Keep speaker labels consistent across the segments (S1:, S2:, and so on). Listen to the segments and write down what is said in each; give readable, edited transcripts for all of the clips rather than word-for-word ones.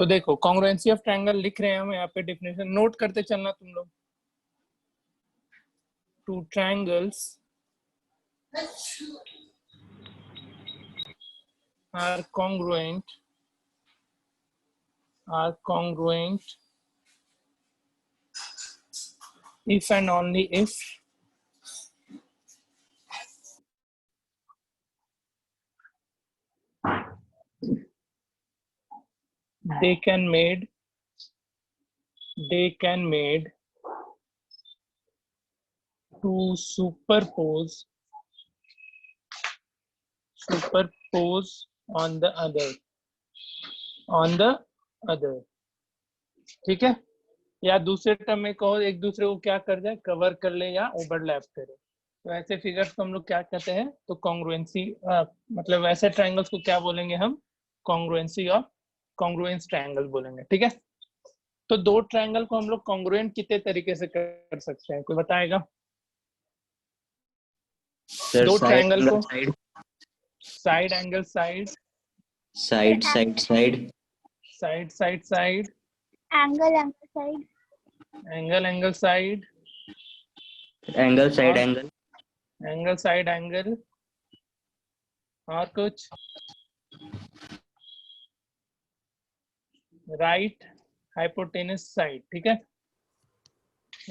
S1: तो देखो congruency of triangle लिख रहे हैं हम यहाँ पे, डेफिनेशन नोट करते चलना तुम लोग। Two triangles are congruent if and only if they can made to superpose on the other, ठीक है। या दूसरे टर्म में कहो एक दूसरे को क्या कर जाए, कवर कर ले या ओवरलैप करे। तो ऐसे फिगर्स को हम लोग क्या कहते हैं, तो कॉन्ग्रुएंसी, मतलब ऐसे ट्रायंगल्स को क्या बोलेंगे हम, कॉन्ग्रुएंस ट्रायंगल बोलेंगे, ठीक है। तो दो ट्रायंगल को हम लोग कॉन्ग्रुएंट कितने तरीके से कर सकते हैं, कोई बताएगा? दो ट्रायंगल को side angle side
S2: side side side
S1: side side side
S3: angle angle side
S1: angle angle side
S2: angle side angle
S1: angle side angle, और कुछ राइट हाइपोटेनस साइड, ठीक है,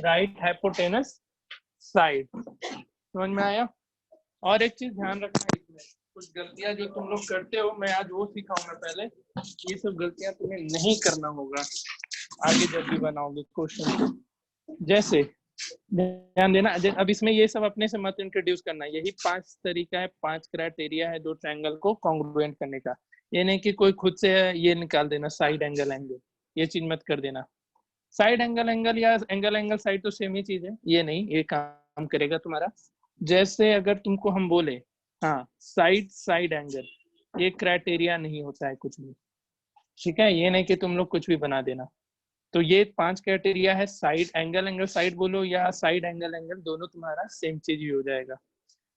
S1: राइट हाइपोटेनस साइड। समझ में आया? और एक चीज ध्यान रखना, इसमें कुछ गलतियां जो तुम लोग करते हो, मैं आज वो सिखाऊंगा पहले। ये सब गलतियां तुम्हें नहीं करना होगा आगे जब भी बनाओगे क्वेश्चन को। जैसे ध्यान देना, अब इसमें ये सब अपने से मत इंट्रोड्यूस करना। यही 5 तरीका है, 5 क्राइटेरिया है दो ट्रायंगल को कॉन्ग्रुएंट करने का। ये नहीं कि कोई खुद से ये निकाल देना साइड एंगल एंगल, ये चीज मत कर देना। साइड एंगल एंगल या एंगल एंगल साइड तो सेम ही चीज है, ये नहीं, ये काम करेगा तुम्हारा। जैसे अगर तुमको हम बोले हाँ साइड साइड एंगल, ये क्राइटेरिया नहीं होता है कुछ भी, ठीक है। ये नहीं कि तुम लोग कुछ भी बना देना। तो ये 5 क्राइटेरिया है, साइड एंगल एंगल साइड बोलो या साइड एंगल एंगल, दोनों तुम्हारा सेम चीज ही हो जाएगा।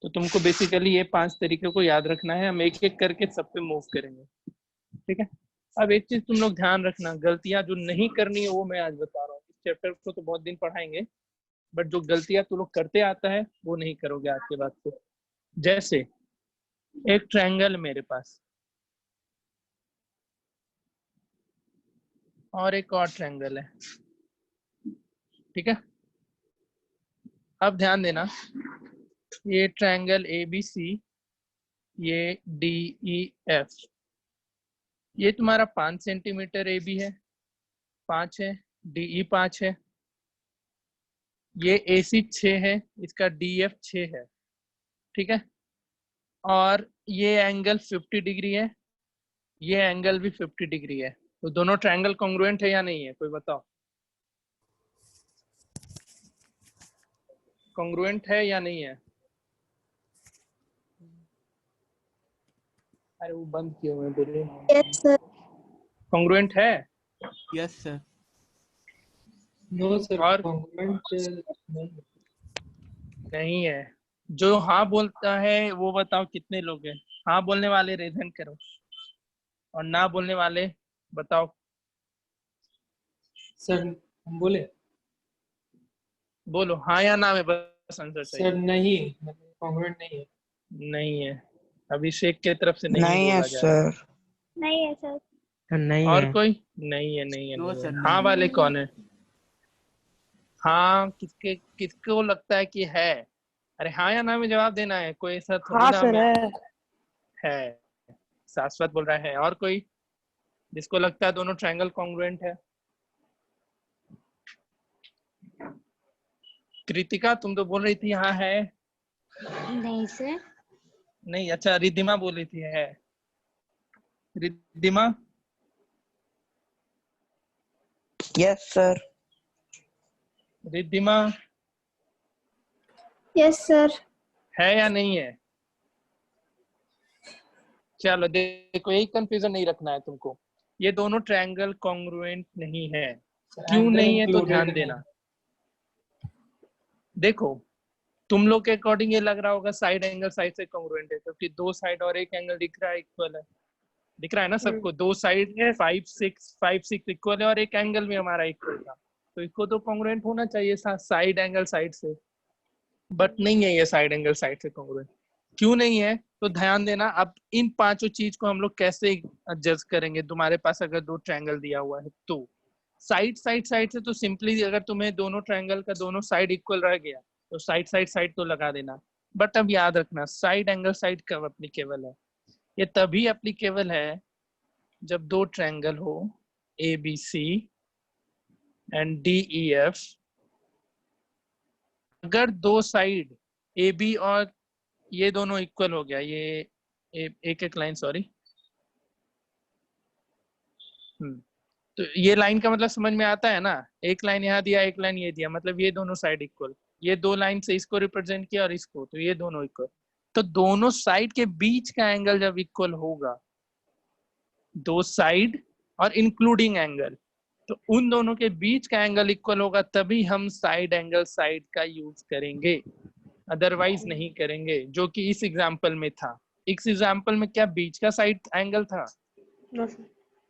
S1: तो तुमको बेसिकली ये 5 तरीके को याद रखना है, हम एक एक करके सब पे मूव करेंगे, ठीक है। अब एक चीज तुम लोग ध्यान रखना, गलतियां जो नहीं करनी है वो मैं आज बता रहा हूँ। इस चैप्टर को तो बहुत दिन पढ़ाएंगे, बट जो गलतियां तुम लोग करते आता है वो नहीं करोगे आज के बाद से। जैसे एक ट्रायंगल मेरे पास और एक और ट्रायंगल है, ठीक है। अब ध्यान देना, ये ट्रायंगल ABC, ये DEF, ये तुम्हारा 5 सेंटीमीटर AB है, 5 है, DE 5 है, ये AC 6 है, इसका DF 6 है, ठीक है। और ये एंगल 50 डिग्री है, ये एंगल भी 50 डिग्री है। तो दोनों ट्रायंगल कॉन्ग्रुएंट है या नहीं है, कोई बताओ? कॉन्ग्रुएंट है या नहीं है? अरे वो बंद किए हुए बोले।
S3: Yes sir.
S1: कॉन्ग्रुएंट है?
S4: Yes sir.
S5: नो सर,
S1: और
S5: कॉन्ग्रुएंट
S1: नहीं है। जो हाँ बोलता है वो बताओ कितने लोग हैं? हाँ बोलने वाले रेजन करो, और ना बोलने वाले बताओ।
S5: सर हम बोले
S1: बोलो हाँ या ना में बस आंसर सही।
S5: सर नहीं, कॉन्ग्रुएंट नहीं है।
S1: नहीं है, अभिषेक के तरफ से नहीं
S6: नहीं है
S1: बोला जा रहा।
S6: सर।
S3: नहीं है सर।
S6: नहीं
S1: और
S6: है।
S1: कोई? नहीं है, नहीं है,
S4: नो
S1: नहीं
S4: सर,
S1: है।
S4: नहीं
S1: हाँ
S4: है।
S1: वाले कौन है? हाँ किसको लगता है कि है? अरे हाँ या ना में जवाब देना है, कोई ऐसा थोड़ी
S6: हाँ
S1: ना
S6: सर
S1: है। शाश्वत बोल रहा है। और कोई जिसको लगता है दोनों ट्रायंगल कॉन्ग्रुएंट है? कृतिका तुम तो बोल रही थी हाँ है।
S3: नहीं सर।
S1: नहीं, अच्छा रिद्धिमा बोल रही थी है। Riddhima?
S6: Yes sir.
S1: Riddhima
S3: yes sir.
S1: है या नहीं है? चलो देखो, यही कंफ्यूजन नहीं रखना है तुमको। ये दोनों ट्रायंगल कॉन्ग्रुएंट नहीं है। क्यों नहीं है तो ध्यान देना। देखो तुम लोग के अकॉर्डिंग ये लग रहा होगा साइड एंगल साइड से कॉन्ग्रुएंट है, क्योंकि 2 साइड और एक एंगल दिख रहा है इक्वल है। दिख रहा है ना सबको, दो साइड 5 6 इक्वल है और एक एंगल भी हमारा इक्वल था, तो इसको तो कॉन्ग्रुएंट होना चाहिए साइड एंगल साइड से, बट नहीं है ये साइड एंगल साइड से कॉन्ग्रुएंट। क्यों नहीं है तो ध्यान देना। अब इन पांचों चीज को हम लोग कैसे जज करेंगे, तुम्हारे पास अगर दो ट्रायंगल दिया हुआ है तो साइड साइड साइड से तो सिंपली अगर तुम्हें दोनों ट्रायंगल का दोनों साइड इक्वल रह गया तो साइड साइड साइड तो लगा देना, बट अब याद रखना साइड एंगल साइड कब एप्लीकेबल है, ये तभी एप्लीकेबल है जब दो ट्रायंगल हो A B C and D E F, अगर दो साइड ए बी और ये दोनों इक्वल हो गया, ये एक एक लाइन सॉरी, तो ये लाइन का मतलब समझ में आता है ना, एक लाइन यहाँ दिया एक लाइन ये दिया, मतलब ये दोनों साइड इक्वल, ये दो लाइन से इसको रिप्रेजेंट किया और इसको, तो ये दोनों इक्वल, तो दोनों साइड के बीच का एंगल जब इक्वल होगा, दो साइड और इंक्लूडिंग एंगल, तो उन दोनों के बीच का एंगल इक्वल होगा तभी हम साइड एंगल साइड का यूज करेंगे, अदरवाइज नहीं करेंगे, जो कि इस एग्जांपल में था। इस एग्जांपल में क्या बीच का साइड एंगल था?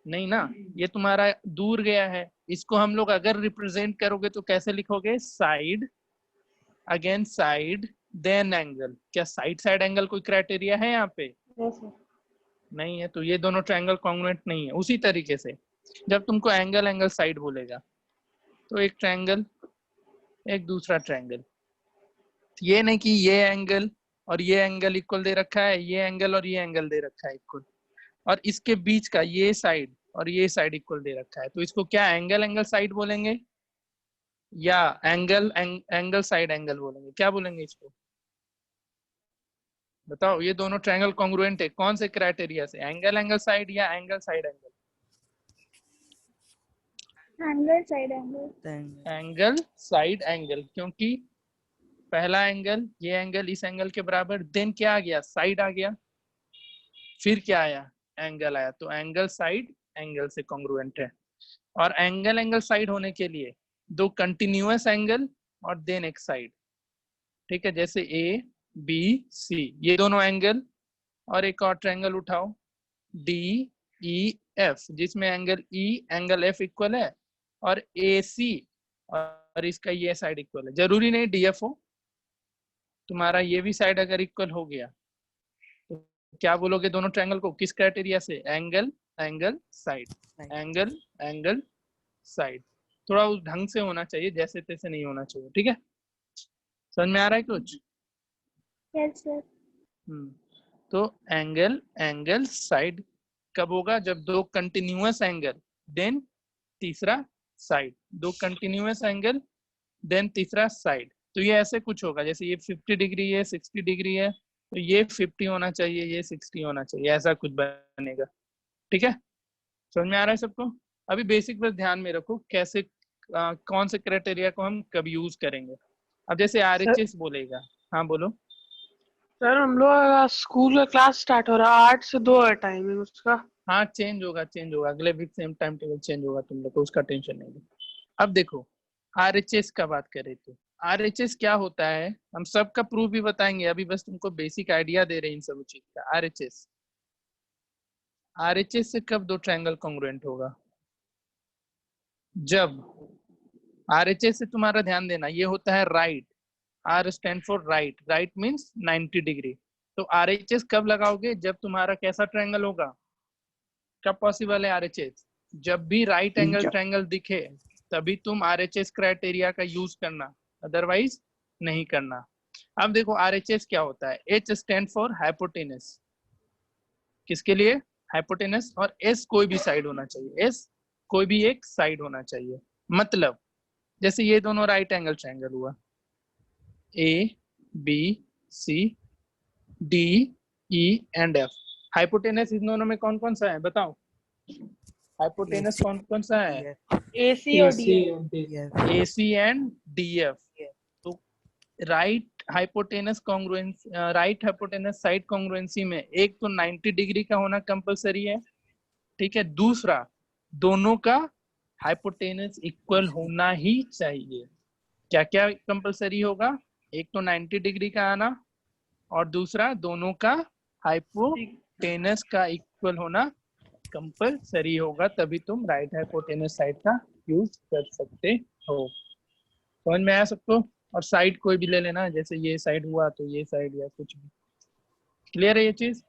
S1: नहीं ना, ये तुम्हारा दूर गया है, इसको हम लोग अगर रिप्रेजेंट करोगे तो कैसे लिखोगे, side again side then angle. क्या साइड साइड एंगल कोई क्राइटेरिया है यहाँ पे? नहीं है, तो ये दोनों ट्रायंगल कॉन्ग्रुएंट नहीं है। उसी तरीके से जब तुमको एंगल एंगल साइड बोलेगा तो एक ट्रायंगल एक दूसरा ट्रायंगल, ये नहीं कि ये एंगल और ये एंगल इक्वल दे रखा है, ये एंगल और ये एंगल दे रखा है इक्वल, और इसके बीच का ये साइड और ये साइड इक्वल दे रखा है, तो इसको क्या एंगल एंगल साइड बोलेंगे या एंगल साइड एंगल बोलेंगे? क्या बोलेंगे इसको बताओ? ये दोनों ट्रायंगल कॉन्ग्रुएंट है कौन से क्राइटेरिया से, एंगल एंगल साइड या angle side angle?
S3: Angle side angle.
S1: Angle side angle, क्योंकि पहला एंगल ये एंगल इस एंगल के बराबर, देन क्या आ गया, साइड आ गया, फिर क्या आया, एंगल आया, तो एंगल साइड एंगल से कॉन्ग्रुएंट है। और एंगल एंगल साइड होने के लिए दो कंटिन्यूअस एंगल और देन एक साइड, ठीक है, जैसे ए बी सी ये दोनों एंगल, और एक और ट्रायंगल उठाओ डी ई एफ जिसमें angle E angle F equal है और ए सी और इसका ये साइड इक्वल है, जरूरी नहीं डी एफ हो, तुम्हारा ये भी साइड अगर इक्वल हो गया तो क्या बोलोगे दोनों ट्रायंगल को, किस क्राइटेरिया से, angle angle side, angle angle side. थोड़ा उस ढंग से होना चाहिए, जैसे तैसे नहीं होना चाहिए, ठीक है? समझ में आ रहा है कुछ?
S3: Yes sir.
S1: तो एंगल एंगल साइड कब होगा, जब दो कंटिन्यूअस एंगल देन तीसरा साइड, दो कंटिन्यूअस एंगल देन तीसरा साइड, तो ये ऐसे कुछ होगा, जैसे ये 50 डिग्री है 60 डिग्री है, तो ये 50 होना चाहिए ये 60 होना चाहिए, ऐसा कुछ बनेगा, ठीक है? समझ में आ रहा है सबको? अभी बेसिक बस ध्यान में रखो कैसे कौन से क्राइटेरिया को हम कब यूज करेंगे। अब जैसे RHS बोलेगा, हाँ बोलो।
S4: सर हम लोग स्कूल का क्लास स्टार्ट हो रहा है 8 से 2 है टाइमिंग उसका।
S1: हाँ चेंज होगा अगले week same time table change होगा तुम लोग को, उसका टेंशन नहीं है। अब देखो RHS का बात करें तो RHS क्या होता है, हम सबका प्रूफ भी बताएंगे, अभी बस तुमको बेसिक आइडिया दे रहे हैं इन सब चीज का। RHS से कब दो ट्रायंगल कॉन्ग्रुएंट होगा, जब RHS से तुम्हारा ध्यान देना ये होता है right, R stand for right, right means 90 degree, तो RHS कब लगाओगे, जब तुम्हारा कैसा ट्रायंगल होगा, कब पॉसिबल है RHS, जब भी राइट एंगल ट्रायंगल दिखे तभी तुम RHS क्राइटेरिया का यूज करना, अदरवाइज नहीं करना। अब देखो RHS क्या होता है, H स्टैंड फॉर हाइपोटेनस, किसके लिए, हाइपोटेनस, और S कोई भी साइड होना चाहिए, S कोई भी एक साइड होना चाहिए, मतलब जैसे ये दोनों राइट एंगल ट्रायंगल हुआ A B C D E and F, hypotenuse इन दोनों में कौन कौन सा है बताओ, हाइपोटेनस कौन कौन सा है,
S4: AC और D।
S1: AC and DF। तो right hypotenuse congruence, right hypotenuse side congruency में एक तो 90 डिग्री का होना कंपलसरी है, ठीक है, दूसरा दोनों का हाइपोटेनस इक्वल होना ही चाहिए। क्या क्या कंपलसरी होगा, एक तो 90 डिग्री का आना और दूसरा दोनों का हाइपोटेनस का इक्वल होना कंपलसरी होगा, तभी तुम राइट हाइपोटेनस साइड का यूज कर सकते हो। समझ में आया सबको? और साइड कोई भी ले लेना, जैसे ये साइड हुआ तो ये साइड या कुछ भी। क्लियर है ये चीज?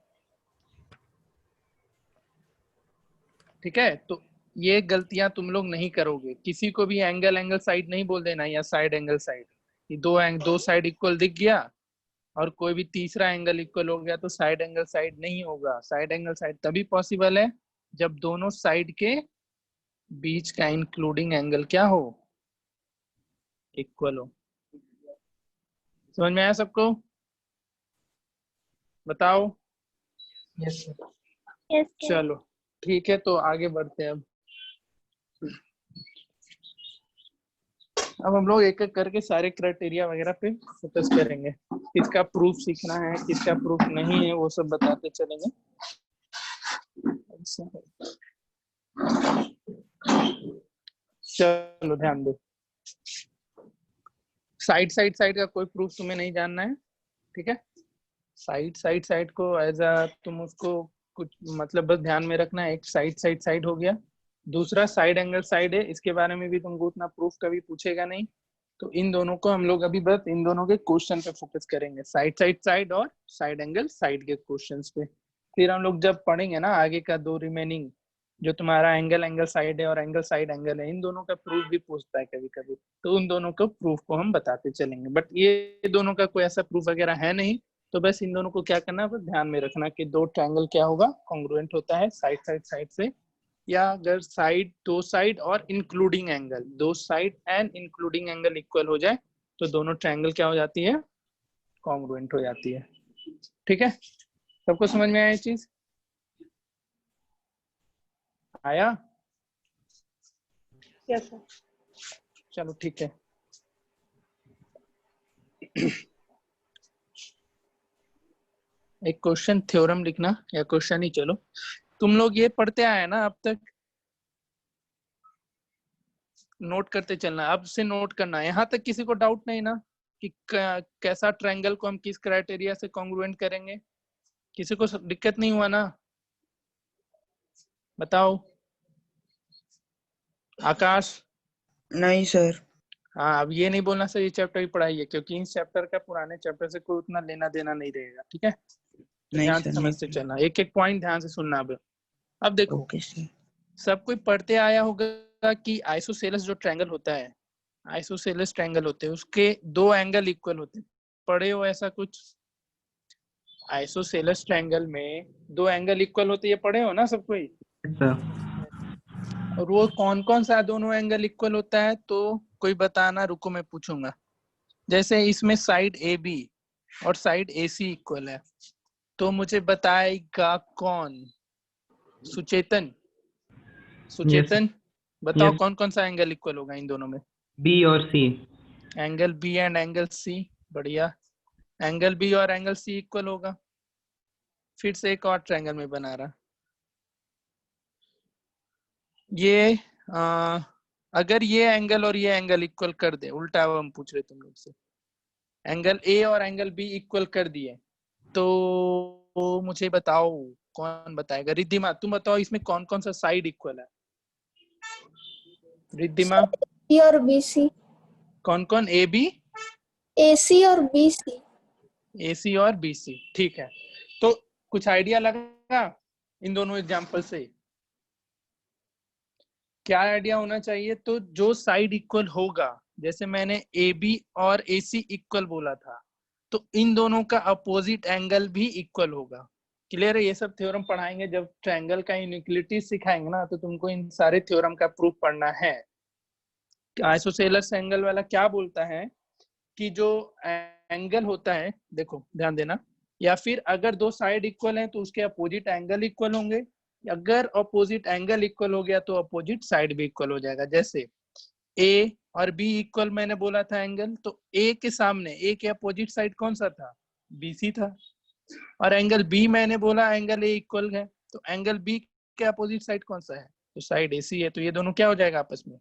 S1: ठीक है, तो ये गलतियां तुम लोग नहीं करोगे। किसी को भी एंगल साइड नहीं बोल देना या साइड एंगल साइड। दो साइड इक्वल दिख गया और कोई भी तीसरा एंगल इक्वल हो गया तो साइड एंगल साइड नहीं होगा। साइड एंगल साइड तभी पॉसिबल है जब दोनों साइड के बीच का इंक्लूडिंग एंगल क्या हो, इक्वल हो। समझ में आया सबको? बताओ।
S5: Yes sir.
S3: Yes, sir.
S1: चलो ठीक है, तो आगे बढ़ते हैं। अब हम लोग एक एक करके सारे क्राइटेरिया वगैरह पे फोकस करेंगे। किसका प्रूफ सीखना है, किसका प्रूफ नहीं है, वो सब बताते चलेंगे। चलो ध्यान दो। साइड का कोई प्रूफ तुम्हें नहीं जानना है, ठीक है? साइड को एज अ तुम उसको कुछ मतलब बस ध्यान में रखना है। एक साइड हो गया, दूसरा साइड एंगल साइड है, इसके बारे में भी तुमको उतना प्रूफ कभी पूछेगा नहीं। तो इन दोनों को हम लोग अभी बस इन दोनों के क्वेश्चन पे फोकस करेंगे, साइड और साइड एंगल साइड के क्वेश्चंस पे। फिर हम लोग जब पढ़ेंगे ना आगे का दो रिमेनिंग, जो तुम्हारा एंगल साइड है और एंगल साइड एंगल है, इन दोनों का प्रूफ भी पूछता है कभी कभी, तो उन दोनों को प्रूफ को हम बताते चलेंगे। बट ये दोनों का कोई ऐसा प्रूफ वगैरह है नहीं, तो बस इन दोनों को क्या करना है, बस ध्यान में रखना कि दो ट्रायंगल क्या होगा, कॉन्ग्रुएंट होता है साइड से। या अगर दो साइड और इंक्लूडिंग एंगल, दो side and including angle equal हो जाए तो दोनों ट्रायंगल क्या हो जाती है, कॉन्ग्रुएंट हो जाती है। ठीक है, सबको समझ में आया ये चीज? आया?
S4: Yes sir.
S1: चलो ठीक है। एक क्वेश्चन थ्योरम लिखना, या क्वेश्चन ही चलो, तुम लोग ये पढ़ते आए ना अब तक, नोट करते चलना, अब से नोट करना। यहाँ तक किसी को डाउट नहीं ना कि कैसा ट्रायंगल को हम किस क्राइटेरिया से कॉन्ग्रुएंट करेंगे? किसी को दिक्कत नहीं हुआ ना? बताओ आकाश।
S6: नहीं सर।
S1: हाँ, अब ये नहीं बोलना सर ये चैप्टर की पढ़ाई है, क्योंकि इस चैप्टर का पुराने चैप्टर से कोई उतना लेना देना नहीं रहेगा। ठीक है, तो
S6: नहीं
S1: ध्यान
S6: सर,
S1: से
S6: नहीं
S1: समझते
S6: सर।
S1: चलना, एक एक पॉइंट ध्यान से सुनना। अब देखो,
S6: ओके सर।
S1: सब कोई पढ़ते आया होगा कि आइसोसेलेस जो ट्रायंगल होता है, आइसोसेलेस ट्रायंगल होते हैं, उसके दो एंगल इक्वल होते हैं। पढ़े हो ऐसा कुछ? आइसोसेलेस ट्रायंगल में दो एंगल इक्वल होते, ये पढ़े हो ना सब कोई? और वो कौन कौन सा दोनों एंगल इक्वल होता है, तो कोई बताना, रुको मैं पूछूंगा। जैसे इसमें साइड ए बी और साइड ए सी इक्वल है, तो मुझे बताएगा कौन? सुचेतन, बताओ
S7: Yes.
S1: कौन कौन सा एंगल इक्वल होगा इन दोनों में?
S7: B और C.
S1: Angle B and angle C. बढ़िया, एंगल बी और एंगल सी इक्वल होगा। फिर से एक और ट्रायंगल में बना रहा, ये अगर ये एंगल और ये एंगल इक्वल कर दे, उल्टा हम पूछ रहे तुम लोग से, एंगल ए और एंगल बी इक्वल कर दिए, तो मुझे बताओ कौन बताएगा? रिद्धिमा तुम बताओ, इसमें कौन कौन सा साइड इक्वल है? रिद्धिमा,
S3: AC और BC,
S1: कौन कौन? ए बी,
S3: AC और BC।
S1: ए सी और बी सी। ठीक है, तो कुछ आइडिया लगा इन दोनों एग्जाम्पल से? क्या आइडिया होना चाहिए? तो जो साइड इक्वल होगा, जैसे मैंने ए बी और ए सी इक्वल बोला था, तो इन दोनों का अपोजिट एंगल भी इक्वल होगा। क्लियर है? ये सब थ्योरम पढ़ाएंगे जब ट्रायंगल का इनइक्वालिटी सिखाएंगे ना, तो तुमको इन सारे थ्योरम का प्रूफ पढ़ना है। आइसोसेलेस एंगल वाला क्या बोलता है कि जो एंगल होता है, देखो ध्यान देना, या फिर अगर दो साइड इक्वल हैं तो उसके अपोजिट एंगल इक्वल होंगे। अगर अपोजिट एंगल इक्वल हो गया तो अपोजिट साइड भी इक्वल हो जाएगा। जैसे ए और बी इक्वल मैंने बोला था एंगल, तो ए के सामने, ए के अपोजिट साइड कौन सा था? बीसी था। और एंगल बी मैंने बोला एंगल ए इक्वल है, तो एंगल बी के अपोजिट साइड कौन सा है? तो साइड एसी है, तो ये दोनों क्या हो जाएगा? आपस में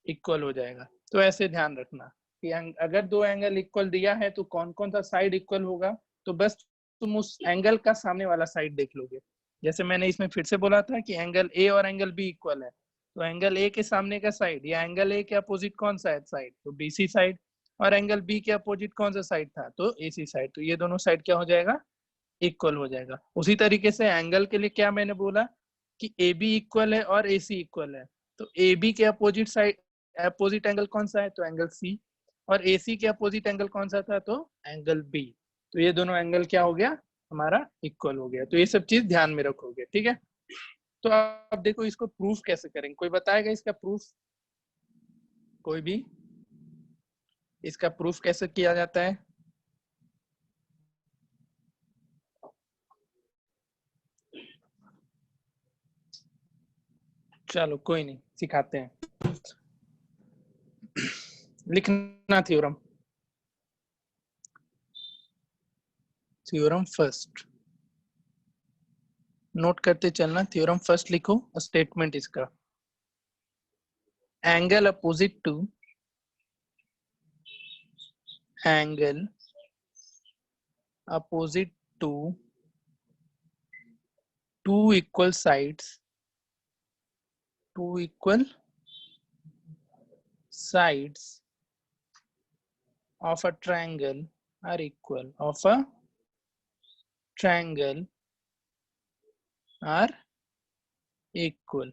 S1: इक्वल हो जाएगा। तो ऐसे ध्यान रखना कि अगर दो एंगल इक्वल दिया है तो कौन कौन सा साइड इक्वल होगा, तो बस तुम उस एंगल का सामने वाला साइड देख लोगे, जैसे मैंने इसमें फिर से बोला था कि एंगल ए और एंगल बी इक्वल है, तो एंगल ए के सामने का साइड या एंगल ए के अपोजिट कौन सा है साइड, तो बीसी साइड, और एंगल बी के अपोजिट कौन सा साइड था, तो एसी साइड। तो ये दोनों साइड क्या हो जाएगा, इक्वल हो जाएगा। उसी तरीके से एंगल के लिए क्या मैंने बोला कि ए बी इक्वल है और ए सी इक्वल है, तो ए बी के अपोजिट साइड अपोजिट एंगल कौन सा है, तो एंगल सी, और ए सी के अपोजिट एंगल कौन सा था, तो एंगल बी। तो ये दोनों एंगल क्या हो गया, हमारा इक्वल हो गया। तो ये सब चीज ध्यान में रखोगे, ठीक है। तो अब देखो इसको प्रूफ कैसे करेंगे, कोई बताएगा इसका प्रूफ, कोई भी इसका प्रूफ कैसे किया जाता है? चलो कोई नहीं, सिखाते हैं। लिखना थ्योरम, थ्योरम फर्स्ट नोट करते चलना। थ्योरम फर्स्ट लिखो, स्टेटमेंट इसका, angle opposite to angle opposite to two equal sides, two equal sides of a triangle are equal, of a triangle are equal.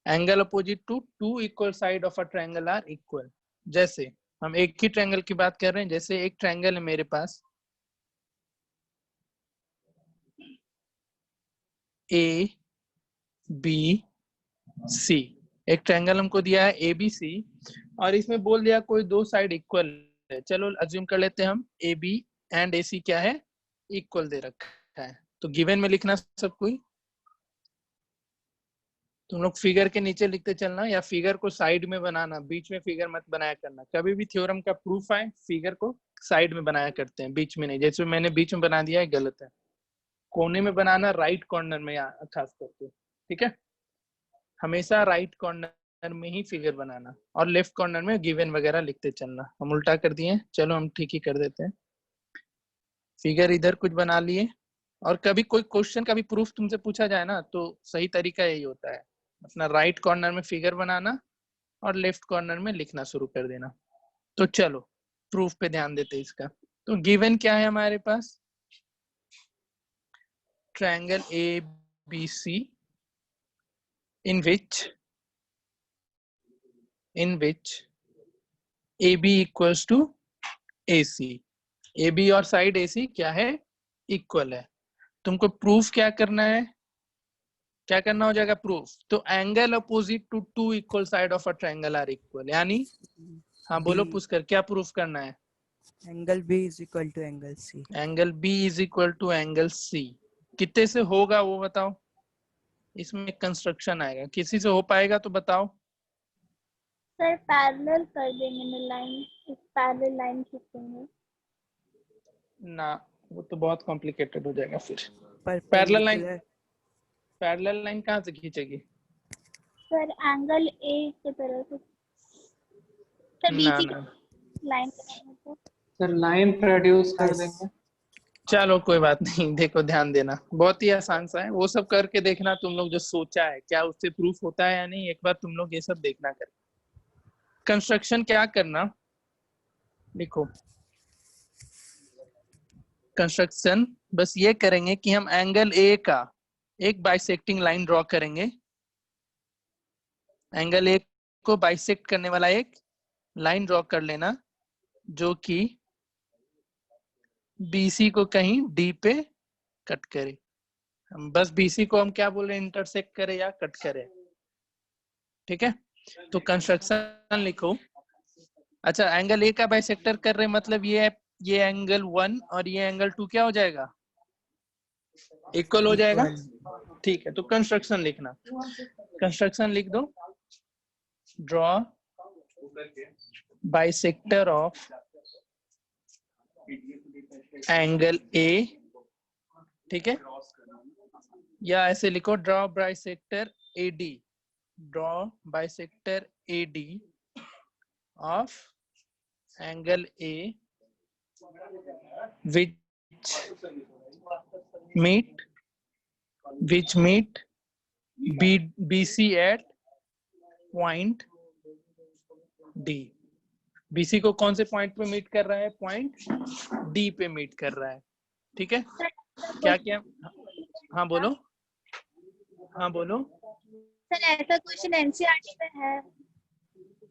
S1: Angle opposite to two equal side of a triangle are equal. जैसे हम एक ही triangle की बात कर रहे हैं, जैसे एक ट्रायंगल है मेरे पास ए बी सी, एक ट्रायंगल हमको दिया है ए बी सी, और इसमें बोल दिया कोई दो साइड इक्वल है। चलो अज्यूम कर लेते हैं हम ए बी एंड ए सी क्या है, इक्वल दे रखा है। तो गिवन में लिखना सब कोई, तुम लोग फिगर के नीचे लिखते चलना, या फिगर को साइड में बनाना, बीच में फिगर मत बनाया करना। कभी भी थ्योरम का प्रूफ आए फिगर को साइड में बनाया करते हैं, बीच में नहीं। जैसे मैंने बीच में बना दिया है, गलत है। कोने में बनाना, राइट कॉर्नर में खास करके, ठीक है। हमेशा राइट कॉर्नर में ही फिगर बनाना, और लेफ्ट कॉर्नर में गिवन वगैरह लिखते चलना। हम उल्टा कर दिए, चलो हम ठीक ही कर देते हैं। फिगर इधर कुछ बना लिए, और कभी कोई क्वेश्चन का भी प्रूफ तुमसे पूछा जाए ना, तो सही तरीका यही होता है, अपना राइट कॉर्नर में फिगर बनाना और लेफ्ट कॉर्नर में लिखना शुरू कर देना। तो चलो प्रूफ पे ध्यान देते इसका। तो गिवन क्या है हमारे पास, triangle A B C in which AB equals to AC, AB और साइड AC क्या है, इक्वल है। तुमको प्रूफ क्या करना है, क्या करना हो जाएगा प्रूफ, तो angle opposite to two equal side of a triangle are equal, यानी हाँ बोलो पुष्कर, क्या प्रूफ करना है,
S5: angle B is equal to angle C,
S1: angle B is equal to angle C। कितने से होगा वो बताओ, इसमें कंस्ट्रक्शन आएगा, किसी से हो पाएगा तो बताओ।
S3: सर पैरेलल कर देंगे ना, लाइन, पैरेलल लाइन खींचेंगे।
S1: ना, वो तो बहुत कॉम्प्लिकेटेड हो जाएगा फिर।
S5: परपेंडिकुलर,
S1: पैरेलल लाइन कहाँ से खींचेगी,
S3: सर एंगल ए की तरफ से, सर
S1: ना
S3: बीसी
S1: ना,
S3: लाइन बनाएंगे तो।
S5: सर लाइन प्रोड्यूस कर देंगे।
S1: चलो कोई बात नहीं, देखो ध्यान देना, बहुत ही आसान सा है, वो सब करके देखना तुम लोग जो सोचा है क्या उससे प्रूफ होता है या नहीं, एक बार तुम लोग ये सब देखना कर। कंस्ट्रक्शन क्या करना, लिखो कंस्ट्रक्शन बस ये करेंगे कि हम एंगल ए का एक बाइसेक्टिंग लाइन ड्रॉ करेंगे, एंगल ए को बाइसेक्ट करने वाला एक लाइन ड्रॉ कर लेना, जो कि BC को कहीं D पे कट करे। हम बस BC को हम क्या बोल रहे हैं, इंटरसेक्ट करे या कट करे, ठीक है। तो कंस्ट्रक्शन लिखो, अच्छा एंगल ए का बाइसेक्टर कर रहे हैं, मतलब ये एंगल 1 और ये एंगल 2 क्या हो जाएगा, इक्वल हो जाएगा, ठीक है। तो कंस्ट्रक्शन लिखना, कंस्ट्रक्शन लिख दो, ड्रॉ बाइसेक्टर ऑफ एंगल ए, ठीक है, या ऐसे लिखो draw bisector AD, draw bisector AD of angle A which meet which meet BC at point D. BC को कौन से पॉइंट पे मीट कर रहा है? पॉइंट D पे मीट कर रहा है। ठीक है, क्या क्या? हाँ बोलो, हाँ बोलो।
S3: सर ऐसा क्वेश्चन एनसीईआरटी में है?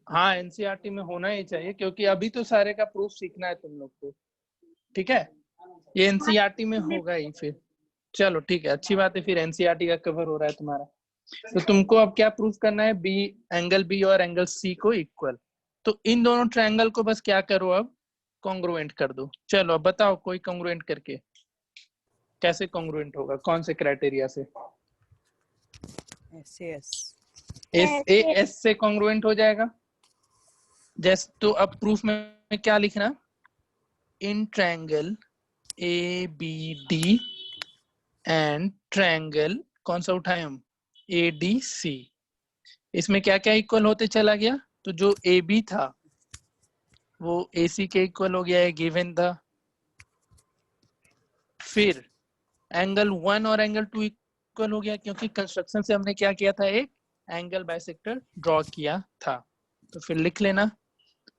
S1: हाँ एनसीईआरटी में होना ही चाहिए, क्योंकि अभी तो सारे का प्रूफ सीखना है तुम लोग को। ठीक है, ये एनसीईआरटी में होगा ही फिर। चलो ठीक है, अच्छी बात है, फिर एनसीईआरटी का कवर हो रहा है तुम्हारा। तो तुमको अब क्या प्रूफ करना है? बी, एंगल बी और एंगल सी को इक्वल। तो इन दोनों ट्रायंगल को बस क्या करो, अब कॉन्ग्रुएंट कर दो। चलो अब बताओ कोई कॉन्ग्रुएंट करके। कैसे कॉन्ग्रुएंट होगा, कौन से क्राइटेरिया से?
S5: SAS
S1: एस से कॉन्ग्रुएंट हो जाएगा। जैसे तो अब प्रूफ में क्या लिखना? In triangle ABD and triangle, कौन सा उठाए हम? ADC। इसमें क्या क्या इक्वल होते चला गया? तो जो AB था वो AC के इक्वल हो गया है, गिवन था। फिर एंगल 1 और एंगल 2 इक्वल हो गया, क्योंकि कंस्ट्रक्शन से हमने क्या किया था? एक एंगल बाइसेक्टर ड्रॉ किया था। तो फिर लिख लेना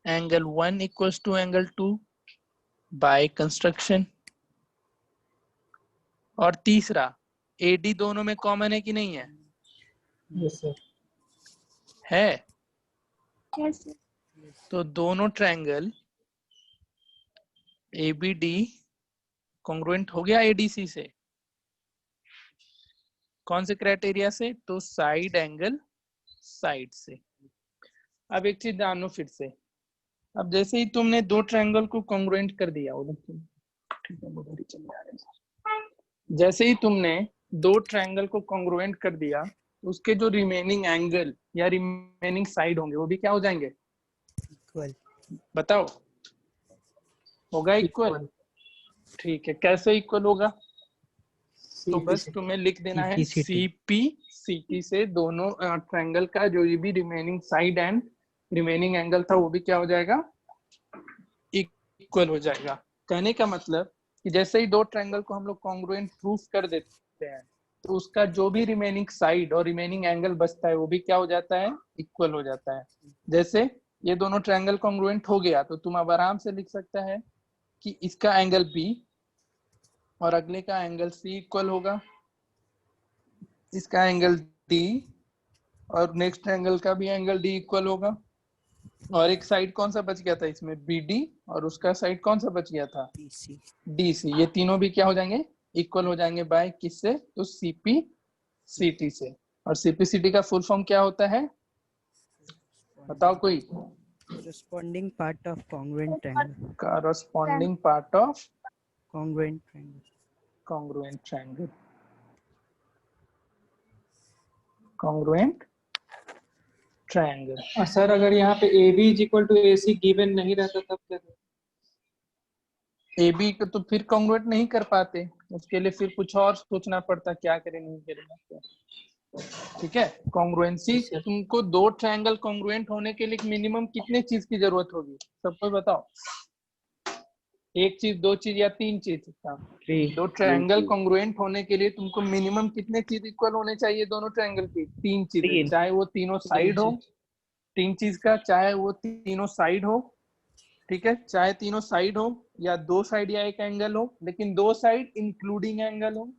S1: angle 1 equals to angle 2 by construction. और तीसरा AD दोनों में कॉमन है कि नहीं है?
S5: यस सर
S1: है।
S3: यस
S1: तो दोनों ट्रायंगल ABD कॉन्ग्रुएंट हो गया ADC से। कौन से क्राइटेरिया से? तो साइड एंगल साइड से। अब एक चीज जानो फिर से, अब जैसे ही तुमने दो ट्रायंगल को कॉन्ग्रुएंट कर दिया, ठीक है उधर ही चले आ रहे हैं। जैसे ही तुमने दो ट्रायंगल को कॉन्ग्रुएंट कर दिया, उसके जो रिमेनिंग एंगल या रिमेनिंग साइड होंगे वो भी क्या हो जाएंगे?
S5: इक्वल।
S1: बताओ, होगा इक्वल? ठीक है, कैसे इक्वल होगा? तो बस तुम्हें लिख देना है CP CT से दोनों ट्रायंगल का जो भी remaining side and remaining angle था वो भी क्या हो जाएगा? इक्वल हो जाएगा। कहने का मतलब कि जैसे ही दो ट्रायंगल को हम लोग कॉन्ग्रुएंट प्रूफ कर देते हैं, तो उसका जो भी रिमेनिंग साइड और रिमेनिंग एंगल बचता है वो भी क्या हो जाता है? इक्वल हो जाता है। जैसे ये दोनों ट्रायंगल कॉन्ग्रुएंट हो गया, तो तुम अब आराम से लिख सकता है कि इसका एंगल B और अगले का एंगल C इक्वल होगा, इसका एंगल D और नेक्स्ट एंगल का भी एंगल D इक्वल होगा। और एक साइड कौन सा बच गया था इसमें? BD, और उसका साइड कौन सा बच गया था?
S5: DC
S1: DC। ये तीनों भी क्या हो जाएंगे? इक्वल हो जाएंगे बाय किससे? तो CP CT से। और CP CT का फुल फॉर्म क्या होता है? बताओ कोई।
S5: corresponding part of congruent triangle.
S1: Corresponding part of
S5: Congruent triangle.
S1: congruent triangle. Congruent triangle.
S7: Sir अगर यहाँ पे AB is equal to AC given नहीं रहता तब क्या?
S1: AB को तो फिर कॉन्ग्रुएंट नहीं कर पाते, उसके लिए फिर कुछ और सोचना पड़ता, क्या करें नहीं करें। ठीक है, कॉन्ग्रुएंसी तुमको दो ट्रायंगल कॉन्ग्रुएंट होने के लिए मिनिमम कितने चीज की जरूरत होगी? सबको बताओ, एक चीज, दो चीज या तीन चीज? दो ट्रायंगल कॉन्ग्रुएंट होने के लिए तुमको मिनिमम कितने चीज इक्वल होने चाहिए दोनों ट्रायंगल की? तीन चीज, चाहे वो तीनों साइड हो। तीन चीज का, चाहे वो तीनों साइड हो, ठीक है, चाहे तीनों साइड हो या दो साइड या एक एंगल हो, लेकिन दो साइड इंक्लूडिंग एंगल हो।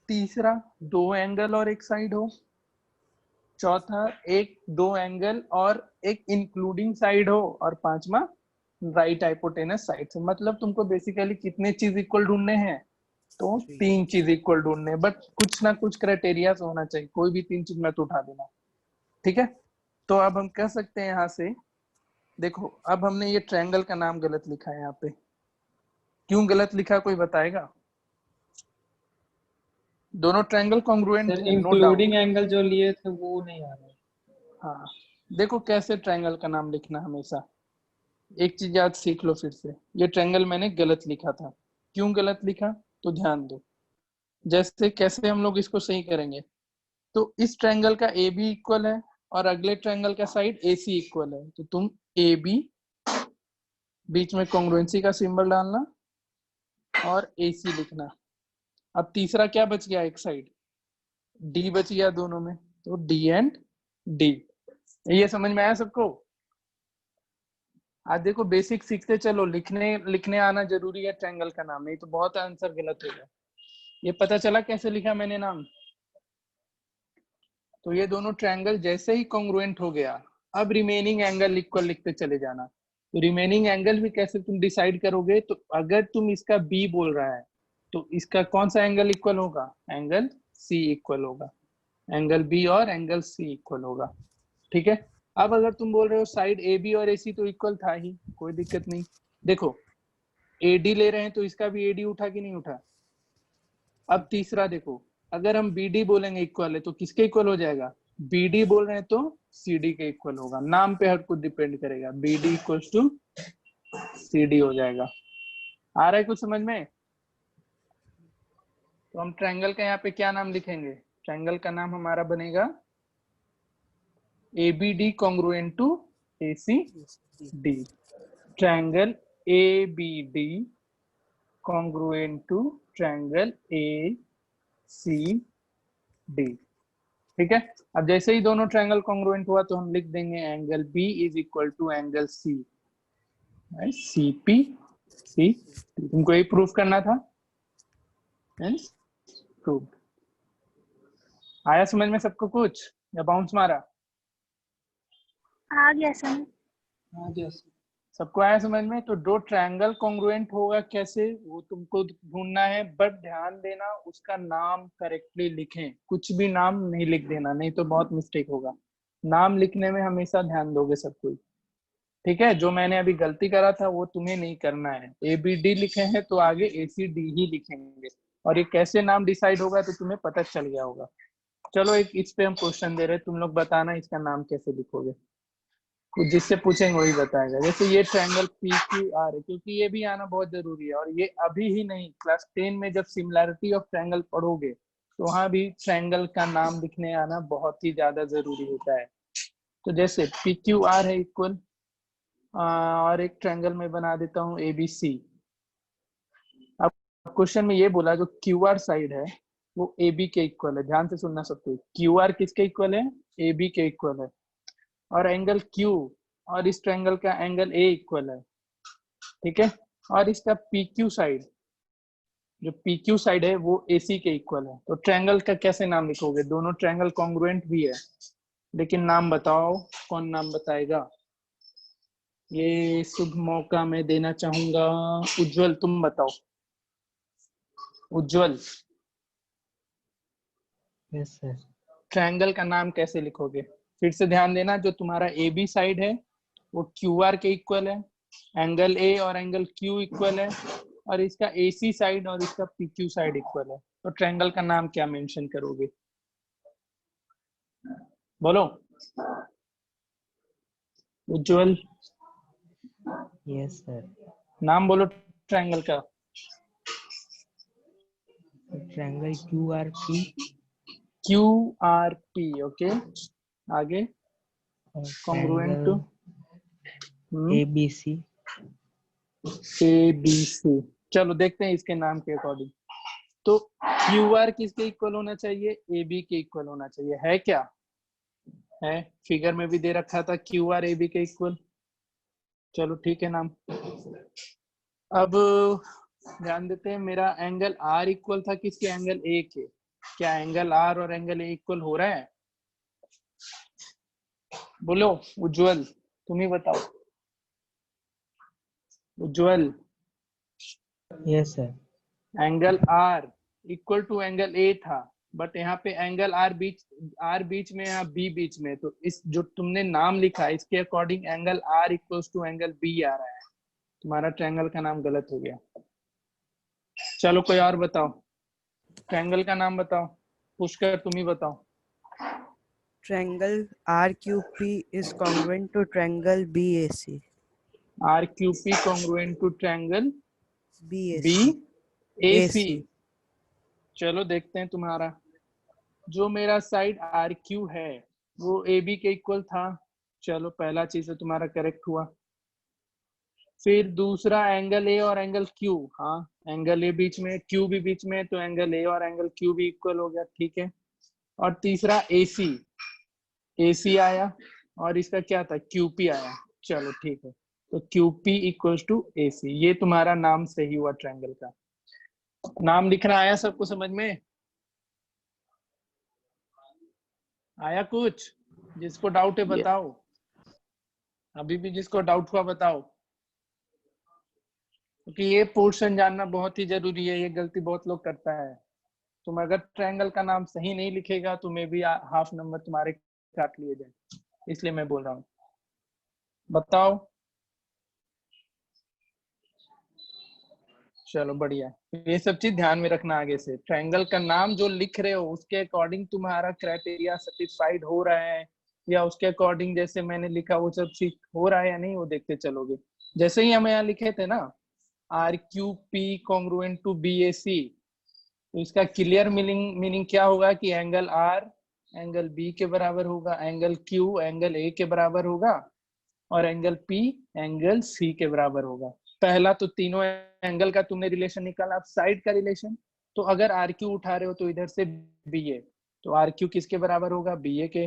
S1: तीसरा, दो एंगल और एक साइड हो। चौथा, एक दो एंगल और एक इंक्लूडिंग साइड हो। और पांचवा, राइट हाइपोटेनस साइड से। मतलब तुमको बेसिकली कितने चीज इक्वल ढूंढने हैं? तो तीन चीज इक्वल ढूंढने, बट कुछ ना कुछ क्राइटेरिया होना चाहिए, कोई भी तीन चीज मत उठा देना। ठीक है, तो अब हम कह सकते हैं यहाँ से, देखो अब हमने ये ट्रायंगल का नाम गलत लिखा है यहाँ पे। क्यों गलत लिखा, कोई बताएगा? दोनों ट्रायंगल कॉन्ग्रुएंट थे, नो
S7: इंक्लूडिंग
S1: डाउट।
S7: एंगल जो लिए थे वो नहीं आ रहा।
S1: हाँ, देखो कैसे ट्रायंगल का नाम लिखना हमेशा। एक चीज याद सीख लो फिर से, ये ट्रायंगल मैंने गलत लिखा था। क्यों गलत लिखा? तो ध्यान दो, जैसे कैसे हम लोग इसको सही करेंगे। तो इस ट्रायंगल का AB इक्वल है और अगले ट्रायंगल का साइड AC इक्वल है, तो तुम AB, बीच में कॉन्ग्रुएंसी का सिंबल डालना और AC लिखना। अब तीसरा क्या बच गया? एक साइड, डी बच गया दोनों में, तो डी एंड डी। ये समझ में आया सबको? आज देखो बेसिक सीखते चलो, लिखने आना जरूरी है ट्रायंगल का नाम, नहीं तो बहुत आंसर गलत होगा। ये पता चला कैसे लिखा मैंने नाम? तो ये दोनों ट्रायंगल जैसे ही कॉन्ग्रुएंट हो गया, अब रिमेनिंग एंगल इक्वल लिखते चले जाना। तो रिमेनिंग एंगल भी कैसे तुम डिसाइड करोगे? तो अगर तुम इसका बी बोल रहा है तो इसका कौन सा एंगल इक्वल होगा? एंगल सी इक्वल होगा, एंगल बी और एंगल सी इक्वल होगा। ठीक है। अब अगर तुम बोल रहे हो साइड ए बी और ए सी तो इक्वल था ही, कोई दिक्कत नहीं। देखो एडी ले रहे हैं तो इसका भी एडी उठा कि नहीं उठा? अब तीसरा देखो, अगर हम बीडी बोलेंगे इक्वल है तो किसके इक्वल हो जाएगा? बीडी बोल रहे हैं तो सीडी के इक्वल होगा। नाम पे हर कुछ डिपेंड करेगा, बीडी इक्वल टू सीडी हो जाएगा। आ रहा है कुछ समझ में? तो हम ट्रायंगल का यहाँ पे क्या नाम लिखेंगे? ट्रायंगल का नाम हमारा बनेगा ABD congruent to ACD। Triangle ABD congruent to triangle ACD। ठीक है। अब जैसे ही दोनों ट्रायंगल कॉन्ग्रुएंट हुआ तो हम लिख देंगे angle B is equal to angle C, CP C। तुमको ये प्रूफ करना था, प्रूफ। आया समझ में सबको कुछ या बाउंस मारा?
S3: आ गया समझ।
S7: हाँ जी
S1: सबको आया समझ में? तो दो ट्रायंगल कॉन्ग्रुएंट होगा कैसे वो तुमको ढूंढना है, बट ध्यान देना उसका नाम करेक्टली लिखें। कुछ भी नाम नहीं लिख देना, नहीं तो बहुत मिस्टेक होगा। नाम लिखने में हमेशा ध्यान दोगे सब कोई। ठीक है। जो मैंने अभी गलती करा था वो तुम्हें नहीं करना है। ABD लिखे हैं तो आगे ACD ही लिखेंगे, और ये कैसे नाम डिसाइड होगा तो तुम्हें पता चल गया होगा। चलो एक इस पे हम क्वेश्चन दे रहे हैं, तुम लोग बताना इसका नाम कैसे लिखोगे। कुछ जिससे पूछेंगे वही बताएगा। जैसे ये ट्रायंगल PQR है, क्योंकि ये भी आना बहुत जरूरी है, और ये अभी ही नहीं, क्लास 10 में जब सिमिलैरिटी ऑफ ट्रायंगल पढ़ोगे तो वहां भी ट्रायंगल का नाम लिखने आना बहुत ही ज्यादा जरूरी होता है। तो जैसे PQR है इक्वल, और एक ट्रायंगल में बना देता हूँ ABC। अब क्वेश्चन में ये बोला जो QR साइड है वो AB के इक्वल है। ध्यान से सुनना सबको, QR किसके इक्वल है? AB के इक्वल है। और एंगल Q और इस ट्रायंगल का एंगल A इक्वल है। ठीक है। और इसका PQ साइड, जो PQ साइड है वो AC के इक्वल है। तो ट्रायंगल का कैसे नाम लिखोगे? दोनों ट्रायंगल कॉन्ग्रुएंट भी है, लेकिन नाम बताओ, कौन नाम बताएगा? ये शुभ मौका मैं देना चाहूंगा। उज्जवल तुम बताओ। Ujjwal,
S5: yes sir.
S1: ट्रायंगल का नाम कैसे लिखोगे? फिर से ध्यान देना, जो तुम्हारा AB साइड है वो QR के इक्वल है, एंगल A और एंगल Q इक्वल है, और इसका AC साइड और इसका PQ साइड इक्वल है। तो ट्रायंगल का नाम क्या मेंशन करोगे? बोलो उज्जवल,
S5: यस सर।
S1: नाम बोलो ट्रायंगल का।
S5: Triangle QRP
S1: QRP, okay. आगे
S5: और
S1: कॉन्ग्रुएंट टू
S5: ABC।
S1: ABC। चलो देखते हैं इसके नाम के अकॉर्डिंग। तो QR किसके इक्वल होना चाहिए? AB के इक्वल होना चाहिए। है क्या? है, फिगर में भी दे रखा था QR AB के इक्वल। चलो ठीक है नाम। अब ध्यान देते हैं, मेरा एंगल R इक्वल था किसके? एंगल A के। क्या एंगल R और एंगल A इक्वल हो रहा है? बोलो उज्जवल, तुम ही बताओ। Ujjwal,
S5: yes sir.
S1: Angle R equal to angle A था, बट यहाँ पे एंगल R बीच में, यहाँ B बीच में, तो इस जो तुमने नाम लिखा है इसके according angle R equals to angle B आ रहा है। तुम्हारा ट्रायंगल का नाम गलत हो गया। चलो कोई और बताओ, ट्रायंगल का नाम बताओ। पुष्कर तुम ही बताओ।
S5: Triangle RQP is congruent to triangle BAC.
S1: RQP congruent to triangle
S5: BAC.
S1: BAC। चलो देखते हैं तुम्हारा। जो मेरा साइड RQ है वो AB के इक्वल था। चलो पहला चीज है तुम्हारा करेक्ट हुआ। फिर दूसरा एंगल A और एंगल Q, हाँ एंगल A बीच में, Q भी बीच में, तो एंगल A और एंगल Q भी इक्वल हो गया। ठीक है। और तीसरा AC, AC आया, और इसका क्या था, QP आया। चलो ठीक है, तो QP इक्वल्स टू AC, ये तुम्हारा नाम सही हुआ ट्रायंगल का। नाम लिखना आया सबको समझ में? आया कुछ? जिसको डाउट है बताओ, अभी भी जिसको डाउट हुआ बताओ, क्योंकि ये पोर्शन जानना बहुत ही जरूरी है। ये गलती बहुत लोग करता है। तुम अगर ट्रायंगल का नाम सही नहीं लिखेगा तो मे भी हाफ नंबर तुम्हारे काट लिए जाए, इसलिए मैं बोल रहा हूँ। बताओ, चलो बढ़िया। ये सब चीज ध्यान में रखना आगे से। ट्रायंगल का नाम जो लिख रहे हो उसके अकॉर्डिंग तुम्हारा क्राइटेरिया सेटिस्फाइड हो रहा है, या उसके अकॉर्डिंग जैसे मैंने लिखा वो सब चीज हो रहा है या नहीं, वो देखते चलोगे। जैसे ही हम यहाँ लिखे थे ना RQP कॉन्ग्रुएंट टू BAC, तो इसका क्लियर मीनिंग क्या होगा कि एंगल R एंगल B के बराबर होगा, एंगल Q एंगल A के बराबर होगा, और एंगल P एंगल C के बराबर होगा। पहला तो तीनों एंगल का तुमने रिलेशन निकाला। अब साइड का रिलेशन, तो अगर RQ उठा रहे हो तो इधर से BA, तो RQ किसके बराबर होगा, BA के।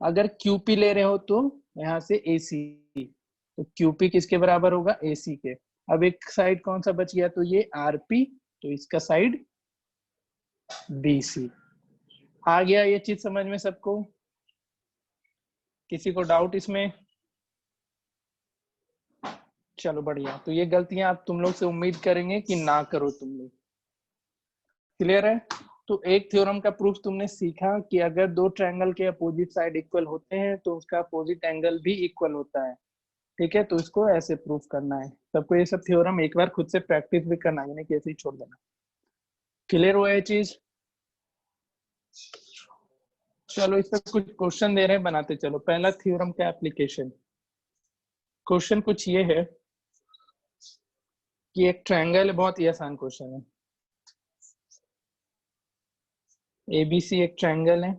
S1: अगर QP ले रहे हो तो यहाँ से AC, तो QP किसके बराबर होगा, AC के। अब एक साइड कौन सा बच गया, तो ये RP, तो इसका साइड BC। आ गया ये चीज समझ में सबको? किसी को डाउट इसमें? चलो बढ़िया। तो ये गलतियां आप तुम लोग से उम्मीद करेंगे कि ना करो तुम लोग। क्लियर है? तो एक थ्योरम का प्रूफ तुमने सीखा कि अगर दो ट्रायंगल के अपोजिट साइड इक्वल होते हैं तो उसका अपोजिट एंगल भी इक्वल होता है। ठीक है, तो इसको ऐसे प्रूफ करना है। सबको ये सब थ्योरम एक बार खुद से प्रैक्टिस भी करना है, कैसे ही छोड़ देना। क्लियर हुआ ये चीज? चलो इस पर कुछ क्वेश्चन दे रहे हैं, बनाते चलो। पहला थ्योरम का एप्लीकेशन। क्वेश्चन कुछ ये है कि एक ट्रायंगल है, बहुत ही आसान क्वेश्चन है। ABC एक ट्रायंगल है,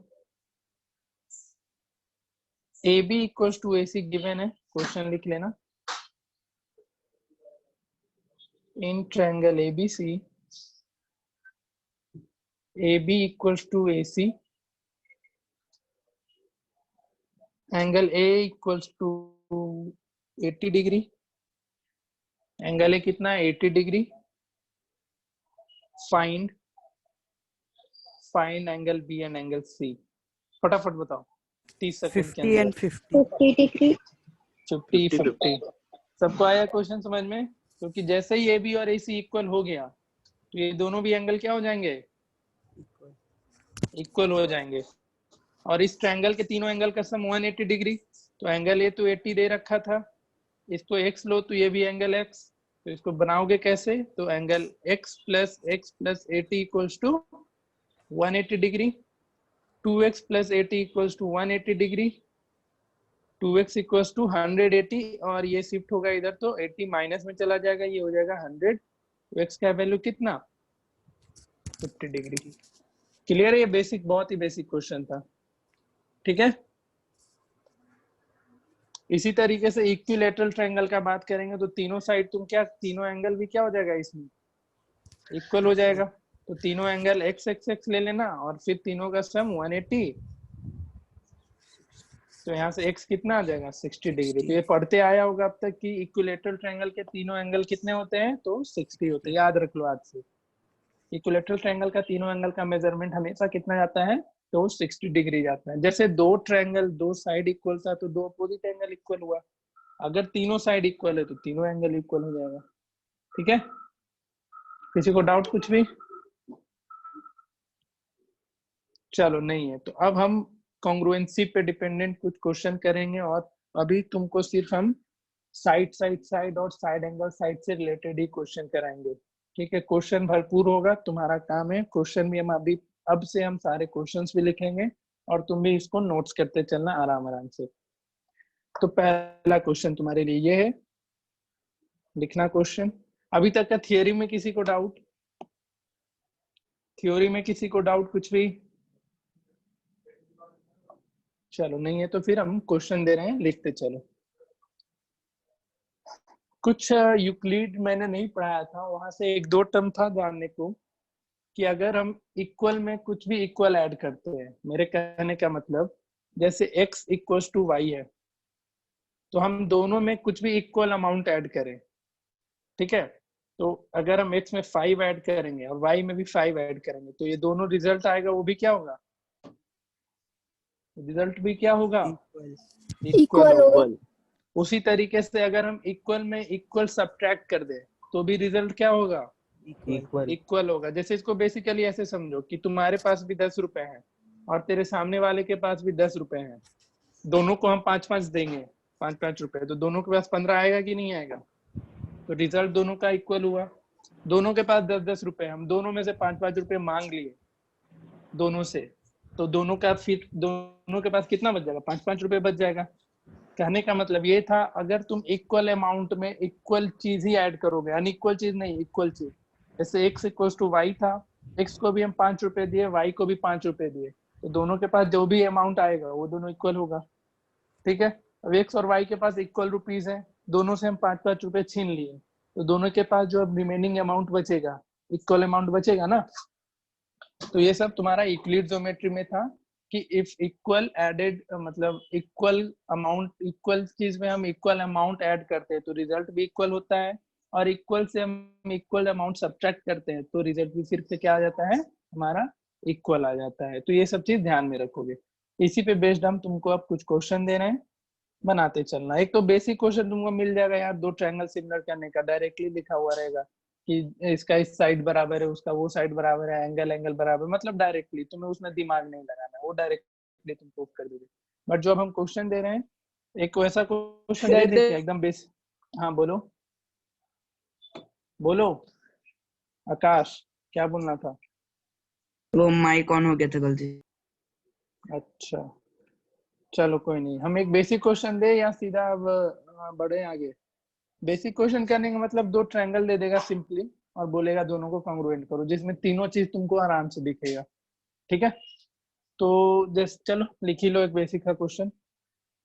S1: AB equals to AC given है। क्वेश्चन लिख लेना। In triangle ABC AB equals to AC, angle A equals to 80 degree. Angle A कितना है, 80 degree. Find angle B and angle C। फटाफट बताओ, 30 सेकंड के
S5: 50
S1: अंदर।
S5: and 50.
S3: 50 डिग्री।
S1: 50। सबको आया क्वेश्चन समझ में? क्योंकि जैसे ही AB और AC इक्वल हो गया तो ये दोनों भी एंगल क्या हो जाएंगे, इक्वल हो जाएंगे। और इस ट्रायंगल के तीनों एंगल का सम 180 डिग्री। तो एंगल A तो 80 दे रखा था, इसको x लो तो ये भी एंगल x। तो इसको बनाओगे कैसे, तो angle x plus 80 equals to 180 degree. 2x plus 80 equals to 180 degree. 2x equals to 180, और ये शिफ्ट होगा इधर तो 80 माइनस में चला जाएगा, ये हो जाएगा 100। तो x का वैल्यू कितना, 50 डिग्री। क्लियर है? ये बेसिक, बहुत ही बेसिक क्वेश्चन था। ठीक है, इसी तरीके से इक्विलैटरल ट्रायंगल का बात करेंगे तो तीनों साइड तुम क्या, तीनों एंगल भी क्या हो जाएगा, इसमें इक्वल हो जाएगा। तो तीनों एंगल x ले लेना, और फिर तीनों का सम 180। तो यहाँ से x कितना आ जाएगा, 60 डिग्री। तो ये पढ़ते आया होगा अब तक कि इक्विलैटरल ट्रायंगल के तीनों एंगल कितने होते हैं, तो 60 होते हैं। याद रख लो आज से, इक्विलैटरल ट्रायंगल का तीनों एंगल का मेजरमेंट हमेशा कितना जाता है, तो 60 डिग्री जाता है। जैसे दो ट्रायंगल, दो साइड इक्वल था तो दो अपोजिट एंगल इक्वल हुआ। अगर तीनों साइड इक्वल है तो तीनों एंगल इक्वल हो जाएगा। ठीक है, किसी को डाउट कुछ भी? चलो नहीं है तो अब हम कॉन्ग्रुएंसी पे डिपेंडेंट कुछ क्वेश्चन करेंगे, और अभी तुमको सिर्फ हम साइड और साइड एंगल साइड से रिलेटेड ही क्वेश्चन कराएंगे। ठीक है, क्वेश्चन भरपूर होगा, तुम्हारा काम है। क्वेश्चन भी हम अभी, अब से हम सारे क्वेश्चंस भी लिखेंगे, और तुम भी इसको नोट्स करते चलना आराम से। तो पहला क्वेश्चन तुम्हारे लिए ये है, लिखना क्वेश्चन। अभी तक का थियोरी में किसी को डाउट? थ्योरी में किसी को डाउट कुछ भी? चलो नहीं है तो फिर हम क्वेश्चन दे रहे हैं, लिखते चलो। कुछ यूक्लिड मैंने नहीं पढ़ाया था, वहां से एक दो टर्म था जानने को। कि अगर हम इक्वल में कुछ भी इक्वल ऐड करते हैं, मेरे कहने का मतलब जैसे x इक्वल्स टू y है, तो हम दोनों में कुछ भी इक्वल अमाउंट ऐड करें, ठीक है, तो अगर हम x में 5 ऐड करेंगे और y में भी 5 ऐड करेंगे, तो ये दोनों रिजल्ट आएगा, वो भी क्या होगा, रिजल्ट भी क्या होगा,
S5: Equal.
S1: इक्वल होगा। उसी तरीके से अगर हम इक्वल में इक्वल सब्ट्रैक्ट कर दे तो भी रिजल्ट क्या होगा,
S5: Equal.
S1: इक्वल होगा। जैसे इसको बेसिकली ऐसे समझो कि तुम्हारे पास भी 10 रुपए हैं और तेरे सामने वाले के पास भी 10 रुपए हैं, दोनों को हम 5-5 देंगे, 5-5 रुपए, तो दोनों के पास 15 आएगा कि नहीं आएगा, तो रिजल्ट दोनों का इक्वल हुआ। दोनों के पास 10-10 रुपए, हम दोनों में से 5-5 रुपए मांग लिए दोनों से, तो दोनों का फिर दोनों के पास कितना बच जाएगा, 5-5 रुपए बच जाएगा। कहने का मतलब ये था, अगर तुम इक्वल अमाउंट में इक्वल चीज ही ऐड करोगे, अनइक्वल चीज नहीं, इक्वल चीज, जैसे x इक्वल्स टू y था, x को भी हम 5 रुपए दिए, y को भी 5 रुपए दिए, तो दोनों के पास जो भी अमाउंट आएगा वो दोनों इक्वल होगा, ठीक है। अब x और y के पास इक्वल रुपीज है, दोनों से हम 5-5 रुपए छीन लिए, तो दोनों के पास जो अब रिमेनिंग अमाउंट बचेगा, इक्वल अमाउंट बचेगा ना। तो ये सब तुम्हारा यूक्लिड ज्योमेट्री में था कि इफ इक्वल एडेड, मतलब इक्वल अमाउंट, इक्वल चीज में हम इक्वल अमाउंट ऐड करते हैं तो रिजल्ट भी इक्वल होता है, और इक्वल से हम इक्वल अमाउंट सब्ट्रैक्ट करते हैं तो रिजल्ट भी फिर से क्या आ जाता है, हमारा इक्वल आ जाता है। तो ये सब चीज ध्यान में रखोगे। इसी पे बेस्ड हम तुमको अब कुछ क्वेश्चन दे रहे हैं, बनाते चलना। एक तो बेसिक क्वेश्चन तुमको मिल जाएगा यार, दो ट्रायंगल सिमिलर करने का, डायरेक्टली लिखा हुआ रहेगा कि इसका इस साइड बराबर है, उसका वो साइड बराबर है, एंगल एंगल बराबर, मतलब डायरेक्टली तुम्हें उसमें दिमाग नहीं लगाना है, वो डायरेक्टली तुम प्रूफ कर दोगे। बट जो अब हम क्वेश्चन दे रहे हैं, एक वैसा क्वेश्चन दे देखिए एकदम बेस। हाँ बोलो बोलो आकाश, क्या बोलना था?
S6: वो माइक ऑन हो गया था गलती से।
S1: अच्छा चलो कोई नहीं, हम एक बेसिक क्वेश्चन दे या सीधा अब बढ़े आगे? बेसिक क्वेश्चन करने का मतलब दो ट्रायंगल दे देगा सिंपली और बोलेगा दोनों को कॉन्ग्रुएंट करो, जिसमें तीनों चीज तुमको आराम से दिखेगा, ठीक है। तो जस्ट चलो लिख ही लो एक बेसिक का क्वेश्चन।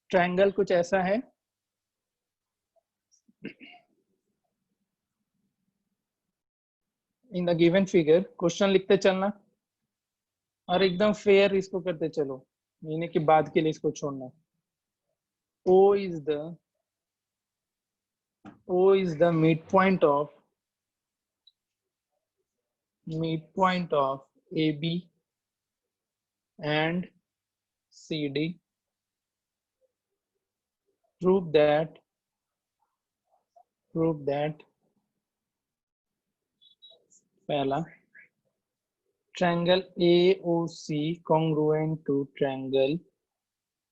S1: ट्रायंगल कुछ ऐसा है, इन द गिवन फिगर, क्वेश्चन लिखते चलना और एकदम फेयर इसको करते चलो, महीने के बाद के लिए इसको छोड़ना। O is the midpoint of AB and CD. Prove that पहला, triangle AOC congruent to triangle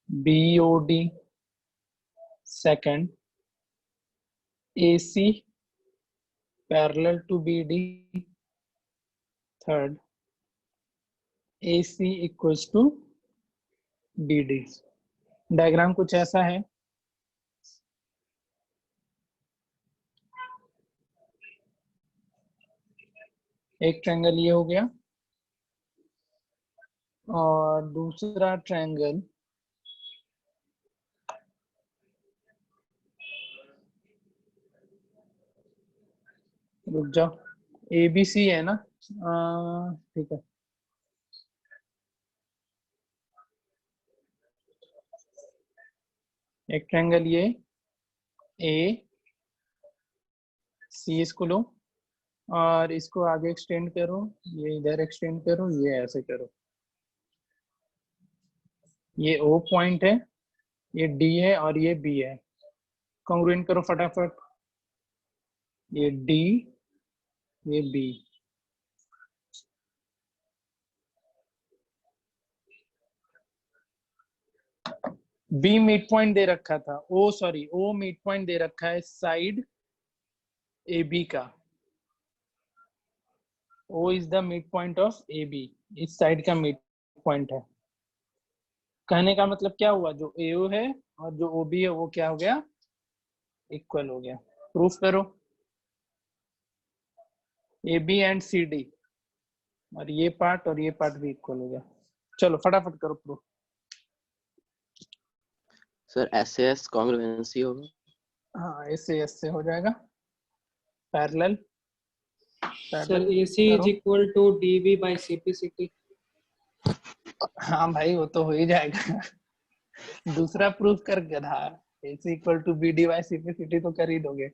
S1: BOD. Second, AC parallel to BD. Third, AC equals to BD. Diagram कुछ ऐसा है, एक ट्रायंगल ये हो गया और दूसरा ट्रायंगल रुक जाओ, ABC है ना, ठीक है, एक ट्रायंगल ये AC इसको लो और इसको आगे एक्सटेंड करो, ये इधर एक्सटेंड करो, ये ऐसे करो, ये O पॉइंट है, ये D है और ये B है, कॉन्ग्रुएंट करो फटाफट, ये D ये B। B मिड पॉइंट दे रखा था, O मिड पॉइंट दे रखा है साइड AB का, O is the mid point of AB, इस साइड का मिड पॉइंट है। कहने का मतलब क्या हुआ, जो AO है और जो OB है वो क्या हो गया, इक्वल हो गया। प्रूफ करो, AB एंड CD, और ये पार्ट भी इक्वल हो गया। चलो फटाफट करो प्रूफ।
S8: सर SAS कॉन्ग्रुएंसी होगा।
S1: हाँ ऐसे हो जाएगा, parallel
S7: sir AC is equal to DB by CPCT.
S1: हाँ भाई वो तो हो ही जाएगा। दूसरा प्रूफ कर गधा। AC equal to BD by CPCT तो कर ही दोगे।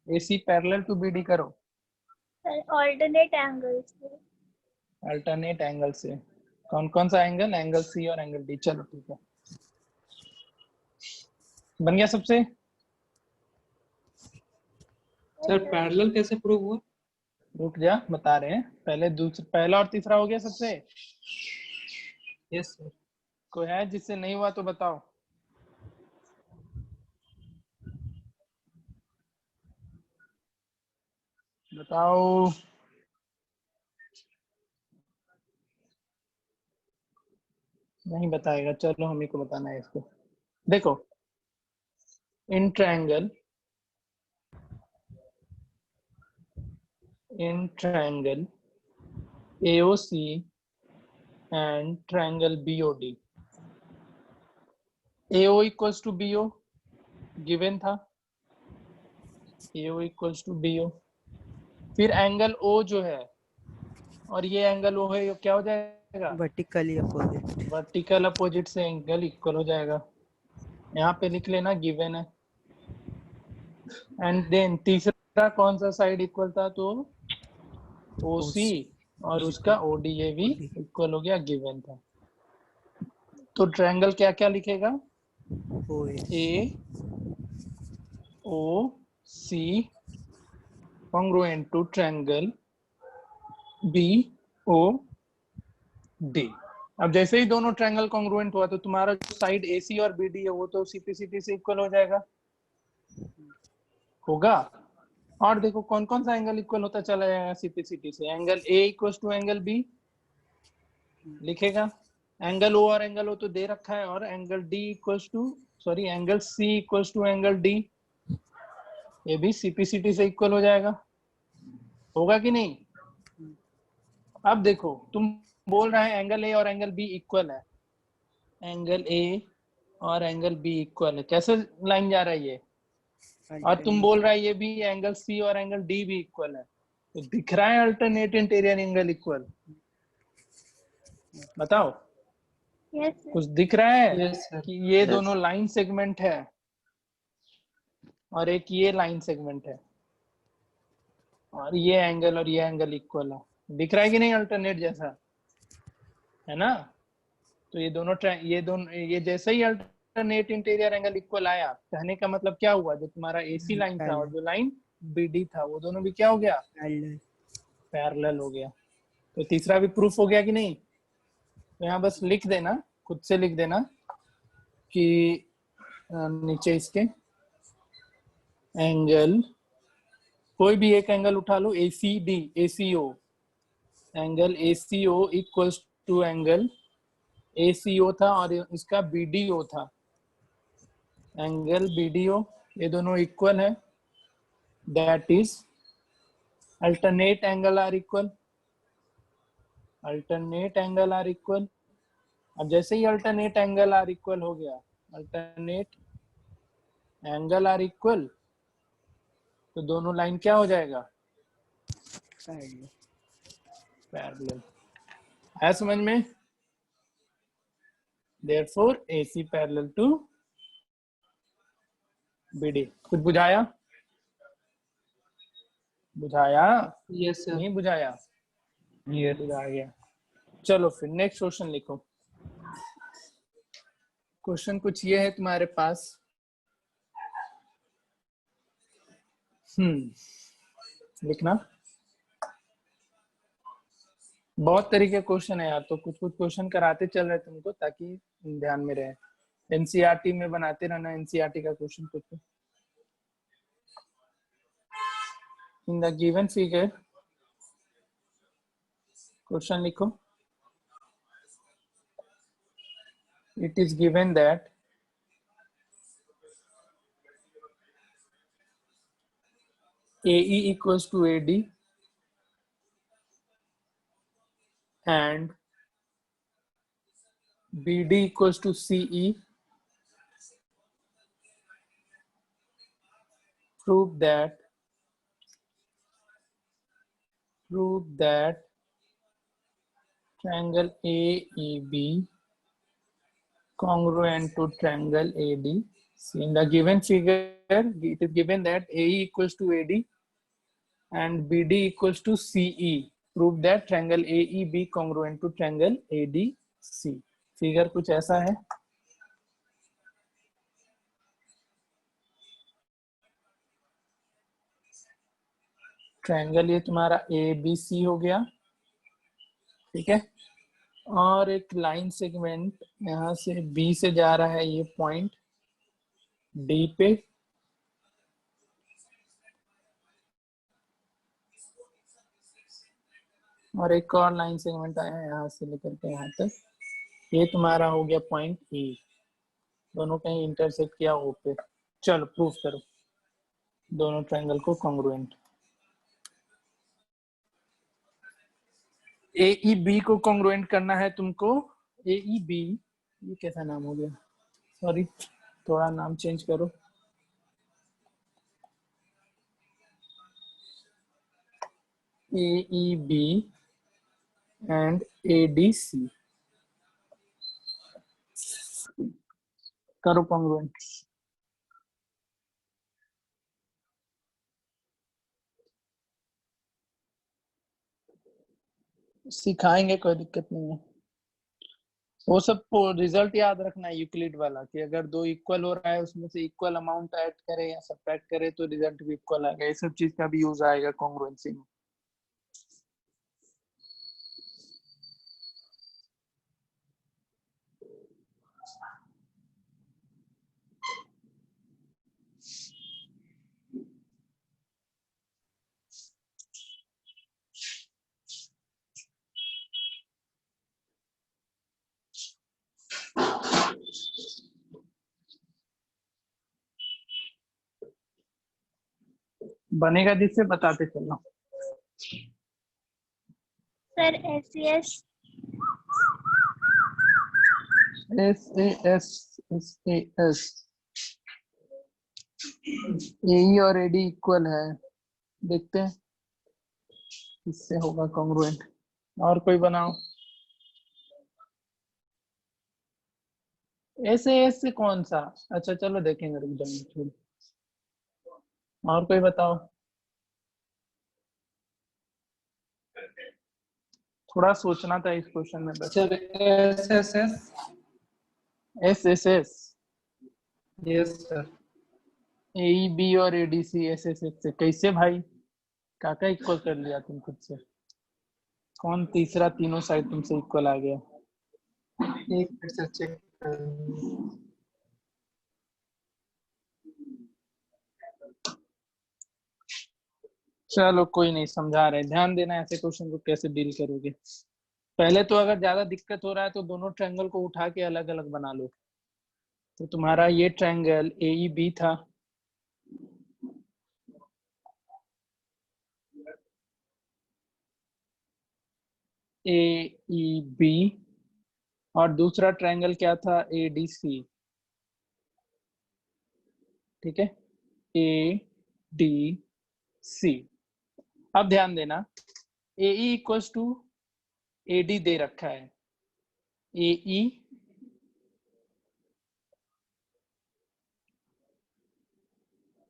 S1: AC पैरेलल टू BD करो।
S3: सर ऑल्टरनेट एंगल्स से।
S1: अल्टरनेट एंगल से कौन कौन सा एंगल? एंगल C और एंगल D। चलो ठीक है, बन गया सबसे।
S7: सर पैरेलल कैसे प्रूव हुआ?
S1: रुक जा, बता रहे हैं। पहले दूसरा, पहला और तीसरा हो गया सबसे।
S7: Yes sir.
S1: कोई है जिससे नहीं हुआ तो बताओ। बताओ। नहीं बताएगा, चलो हम ही को बताना है इसको। देखो, in triangle AOC and triangle BOD, AO equals to BO given था, AO equals to BO। फिर एंगल O जो है और ये एंगल O है, ये क्या हो जाएगा?
S5: Vertically opposite.
S1: वर्टिकल अपोजिट से एंगल इक्वल हो जाएगा। यहाँ पे लिख लेना, गिवन है। एंड देन तीसरा कौन सा साइड इक्वल था? तो OC और उसका ODA भी इक्वल हो गया, गिवन था। तो ट्रायंगल क्या क्या लिखेगा? AOC congruent to triangle BOD। अब जैसे ही दोनों ट्रायंगल कॉन्ग्रुएंट हुआ तो तुम्हारा जो साइड AC और BD है वो तो CPCT से इक्वल हो जाएगा, होगा। और देखो कौन कौन सा एंगल इक्वल होता चला जाएगा CPCT से। Angle A equals to angle B लिखेगा, एंगल O और एंगल O तो दे रखा है, और angle D equals to angle C equals to angle D, ये भी CPCT से इक्वल हो जाएगा, होगा कि नहीं? अब देखो, तुम बोल रहे हैं एंगल A और एंगल B इक्वल है, एंगल A और एंगल B इक्वल है, कैसे लाइन जा रहा है ये? और तुम बोल रहा है ये भी एंगल C और एंगल D भी इक्वल है, तो दिख रहा है अल्टरनेट इंटीरियर एंगल इक्वल। बताओ,
S3: यस
S1: कुछ दिख रहा है?
S7: Yes sir.
S1: कि ये
S8: Yes.
S1: दोनों लाइन सेगमेंट है और एक ये लाइन सेगमेंट है, और ये एंगल इक्वल है। दिख रहा है कि नहीं अल्टरनेट जैसा, है ना? तो ये जैसे ही अल्टरनेट इंटीरियर एंगल इक्वल आया, कहने का मतलब क्या हुआ? जो तुम्हारा AC लाइन था और जो लाइन BD था वो दोनों भी क्या हो गया? पैरेलल हो गया। तो तीसरा भी प्रूफ हो गया कि नहीं? तो यहाँ बस लिख देना, खुद से लिख देना कि नीचे इसके एंगल, कोई भी एक एंगल उठा लो, ACO, angle ACO equals to angle ACO था और इसका BDO था, एंगल BDO, ये दोनों इक्वल है, that is alternate angle are equal. Alternate angle are equal. अब जैसे ही अल्टरनेट एंगल आर इक्वल हो गया, अल्टरनेट एंगल आर इक्वल, तो दोनों लाइन क्या हो जाएगा? पैरेलल। है समझ में? Therefore AC parallel to BD। कुछ बुझाया?
S7: Yes sir.
S1: नहीं बुझाया? ये बुझा गया। चलो फिर नेक्स्ट क्वेश्चन लिखो। क्वेश्चन कुछ ये है तुम्हारे पास, लिखना। बहुत तरीके क्वेश्चन है यार, तो कुछ कुछ क्वेश्चन कराते चल रहे तुमको ताकि ध्यान में रहे। NCERT में बनाते रहना, NCERT का क्वेश्चन कुछ। In the given figure, question लिखो। It is given that AE equals to AD and BD equals to CE. Prove that prove that triangle AEB congruent to triangle ADC. In the given figure, it is given that AE equals to AD and BD equals to CE. Prove that triangle AEB congruent to triangle ADC. Figure कुछ ऐसा है. Triangle ये तुम्हारा ABC हो गया, ठीक है, और एक लाइन सेगमेंट यहाँ से B से जा रहा है ये पॉइंट D पे, और एक और लाइन सेगमेंट आया है यहाँ से लेकर के यहाँ तक, ये तुम्हारा हो गया पॉइंट E, दोनों कहीं इंटरसेक्ट किया O पे. चलो प्रूफ करो दोनों ट्रायंगल को कॉन्ग्रुएंट. AEB को कॉन्ग्रुएंट करना है तुमको. AEB, ये कैसा नाम हो गया, सॉरी थोड़ा नाम चेंज करो. AEB and ADC करो कॉन्ग्रुएंट. सिखाएंगे, कोई दिक्कत नहीं है. वो सब रिजल्ट याद रखना है यूक्लिड वाला, कि अगर दो इक्वल हो रहा है उसमें से इक्वल अमाउंट ऐड करे या सब्ट्रैक्ट करे तो रिजल्ट भी इक्वल आएगा. ये सब चीज का भी यूज आएगा कॉन्ग्रुएंसी में. बनेगा जिससे बताते चलना.
S3: सर SES
S1: SAS AE और AD इक्वल है, देखते हैं किससे होगा कॉन्ग्रुएंट. और कोई बनाओ. SAS से कौन सा, अच्छा चलो देखेंगे, रुक जाओ. और कोई बताओ. थोड़ा सोचना था इस क्वेश्चन में बस.
S7: Sir SSS.
S1: SSS
S7: yes sir.
S1: AEB और ADC SSS से कैसे भाई, काका इक्वल कर लिया तुम खुद से. कौन तीसरा तीनों साइड तुमसे इक्वल आ गया.
S7: एक मिनट से चेक कर.
S1: चलो कोई नहीं, समझा रहे. ध्यान देना ऐसे क्वेश्चन को कैसे डील करोगे. पहले तो अगर ज्यादा दिक्कत हो रहा है तो दोनों ट्रायंगल को उठा के अलग अलग बना लो. तो तुम्हारा ये ट्रायंगल AEB था, AEB, और दूसरा ट्रायंगल क्या था, ADC, ठीक है, ADC. अब ध्यान देना, AE इक्वल्स टू AD दे रखा है, AE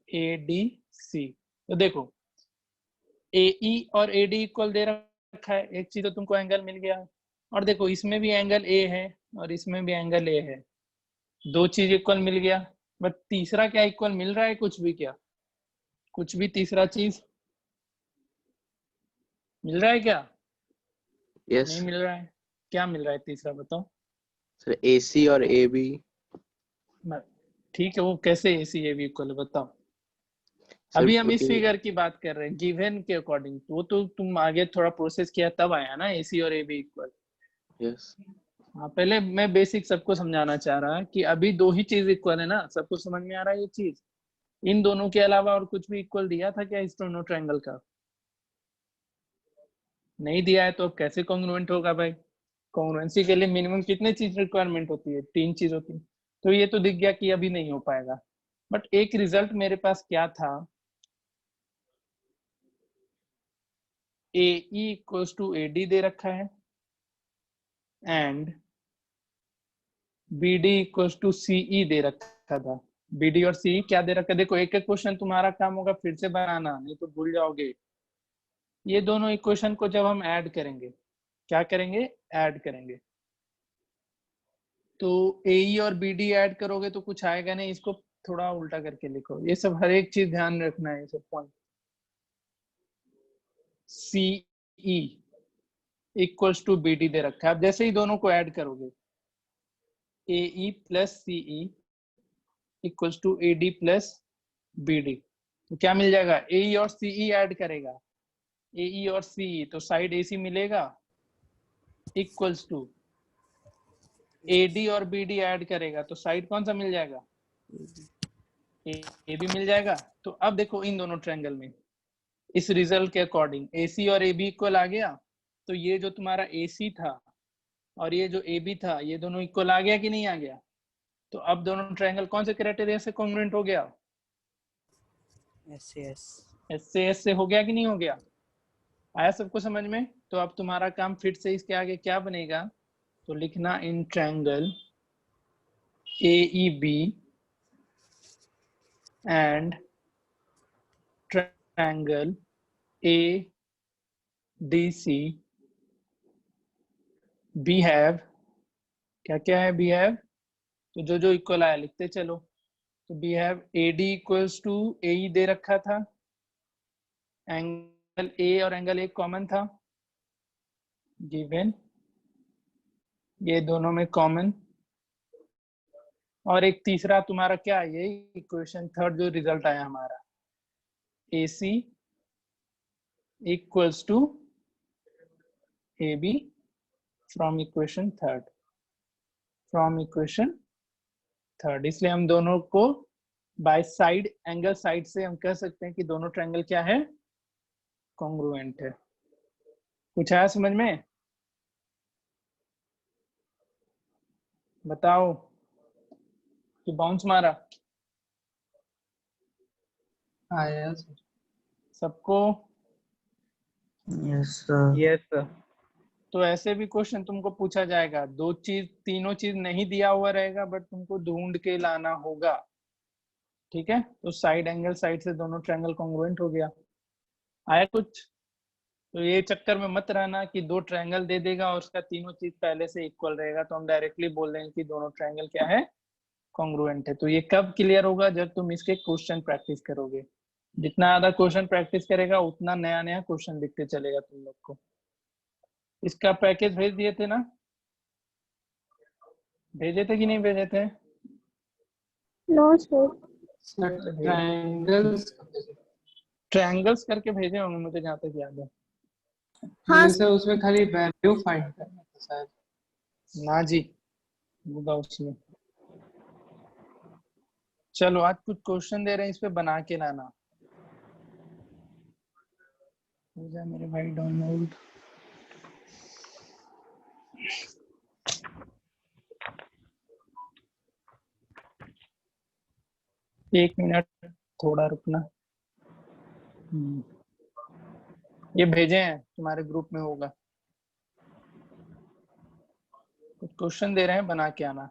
S1: ADC. तो देखो AE और AD इक्वल दे रखा है, एक चीज तो तुमको एंगल मिल गया. और देखो इसमें भी एंगल A है और इसमें भी एंगल A है, दो चीज इक्वल मिल गया. बट तीसरा क्या इक्वल मिल रहा है, कुछ भी. क्या कुछ भी तीसरा चीज मिल रहा है क्या?
S8: यस
S1: नहीं मिल रहा है. क्या मिल रहा है तीसरा, बताओ.
S8: सर AC और AB.
S1: ठीक है, वो कैसे AC AB इक्वल है बताओ. अभी हम इस फिगर की बात कर रहे हैं गिवन के अकॉर्डिंग. वो तो तुम आगे थोड़ा प्रोसेस किया तब आया ना AC और AB इक्वल.
S8: यस
S1: हाँ, पहले मैं बेसिक सबको समझाना चाह रहा कि अभी दो ही चीज इक्वल है ना. सबको समझ में आ रहा है ये चीज. इन दोनों के अलावा और कुछ भी इक्वल दिया था क्या इस दोनों ट्रायंगल का? नहीं दिया है तो अब कैसे कॉन्ग्रुएंट होगा भाई. कॉन्ग्रुएंसी के लिए मिनिमम कितने चीज रिक्वायरमेंट होती है, 3 चीज होती है. तो ये तो दिख गया कि अभी नहीं हो पाएगा. बट एक रिजल्ट मेरे पास क्या था, AE इक्वल्स टू AD दे रखा है and BD equals to CE दे रखा था। BD और CE क्या दे रखा है? देखो एक एक क्वेश्चन तुम्हारा काम होगा फिर से बनाना, नहीं तो भूल जाओगे। ये दोनों इक्वेशन को जब हम ऐड करेंगे, क्या करेंगे? ऐड करेंगे। तो AE और BD ऐड करोगे तो कुछ आएगा नहीं, इसको थोड़ा उल्टा करके लिखो। ये सब हर एक चीज ध्यान रखना है, ये सब point. CE equals to BD दे रखा है। अब जैसे ही दोनों को ऐड करोगे, AE plus CE equals to AD plus BD, तो क्या मिल जाएगा? AE और CE ऐड करेगा, AE और CE, तो साइड AC मिलेगा इक्वल्स टू AD और BD ऐड करेगा, तो साइड कौन सा मिल जाएगा? AB मिल जाएगा। तो अब देखो इन दोनों ट्रायंगल में इस रिजल्ट के अकॉर्डिंग AC और AB इक्वल आ गया, तो ये जो तुम्हारा AC था और ये जो AB था, ये दोनों इक्वल आ गया कि नहीं आ गया? तो अब दोनों ट्रायंगल कौन से क्राइटेरिया से कॉन्ग्रुएंट हो गया?
S5: SAS
S1: SAS से हो गया कि नहीं हो गया? आया सबको समझ में? तो अब तुम्हारा काम फिर से इसके आगे क्या बनेगा, तो लिखना in triangle AEB and triangle ADC behave, क्या क्या है behave? तो जो जो इक्वल आया लिखते चलो। तो behave AD equals to AE दे रखा था, एंगल A और एंगल A कॉमन था गिवन, ये दोनों में कॉमन। और एक तीसरा तुम्हारा क्या है, ये इक्वेशन थर्ड जो रिजल्ट आया हमारा, AC equals to AB from equation third, from equation third. इसलिए हम दोनों को बाय साइड एंगल साइड से हम कह सकते हैं कि दोनों ट्रायंगल क्या है? कॉन्ग्रुएंट है। कुछ आया समझ में? बताओ कि बाउंस मारा
S7: आया सर।
S1: सबको?
S6: Yes sir.
S2: Yes, sir.
S1: तो ऐसे भी क्वेश्चन तुमको पूछा जाएगा, दो चीज तीनों चीज नहीं दिया हुआ रहेगा बट तुमको ढूंढ के लाना होगा, ठीक है? तो साइड एंगल साइड से दोनों ट्रायंगल कॉन्ग्रुएंट हो गया। आया कुछ? तो ये चक्कर में मत रहना कि दो ट्रायंगल दे देगा और उसका तीनों चीज पहले से इक्वल रहेगा तो हम डायरेक्टली बोल देंगे कि दोनों ट्रायंगल क्या है? कॉन्ग्रुएंट है। तो ये कब क्लियर होगा? जब तुम इसके क्वेश्चन प्रैक्टिस करोगे। जितना ज्यादा क्वेश्चन प्रैक्टिस करेगा उतना नया नया क्वेश्चन दिखते चलेगा तुम लोग को। इसका पैकेज भेज दिए थे ना? भेजे थे कि नहीं भेजे थे?
S3: No sir.
S7: Sir triangles
S1: triangles करके भेजे होंगे मुझे जहाँ तक याद है।
S3: हाँ
S7: सर, उसमें खाली वैल्यू फाइंड करना था शायद।
S1: ना जी, होगा उसमें। चलो आज कुछ क्वेश्चन दे रहे हैं, इस पे बना के लाना। हो जाए मेरे भाई डाउनलोड। एक मिनट थोड़ा रुकना। ये भेजे हैं तुम्हारे ग्रुप में होगा। कुछ क्वेश्चन दे रहे हैं, बना के आना।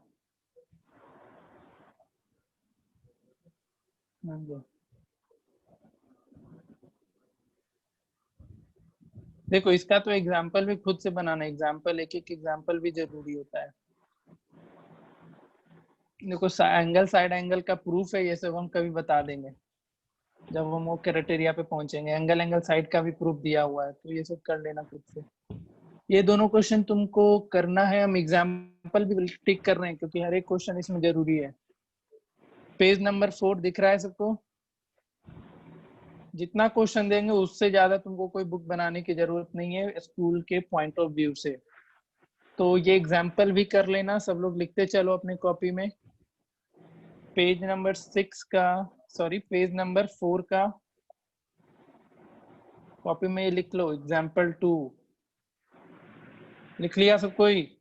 S1: देखो इसका तो एग्जाम्पल भी खुद से बनाना, एग्जाम्पल एक एक एग्जाम्पल भी जरूरी होता है। देखो एंगल साइड एंगल का प्रूफ है, ये सब हम कभी बता देंगे जब हम वो क्राइटेरिया पे पहुंचेंगे। एंगल एंगल साइड का भी प्रूफ दिया हुआ है, तो ये सब कर लेना खुद से। ये दोनों क्वेश्चन तुमको करना है, हम एग्जाम्पल भी टिक कर रहे हैं क्योंकि हर एक क्वेश्चन इसमें जरूरी है। पेज नंबर 4 दिख रहा है सबको? जितना क्वेश्चन देंगे उससे ज्यादा तुमको कोई बुक बनाने की जरूरत नहीं है स्कूल के पॉइंट ऑफ व्यू से। तो ये एग्जाम्पल भी कर लेना, सब लोग लिखते चलो अपने कॉपी में। पेज नंबर 6 का, सॉरी पेज नंबर 4 का कॉपी में ये लिख लो, एग्जाम्पल 2 लिख लिया सब कोई?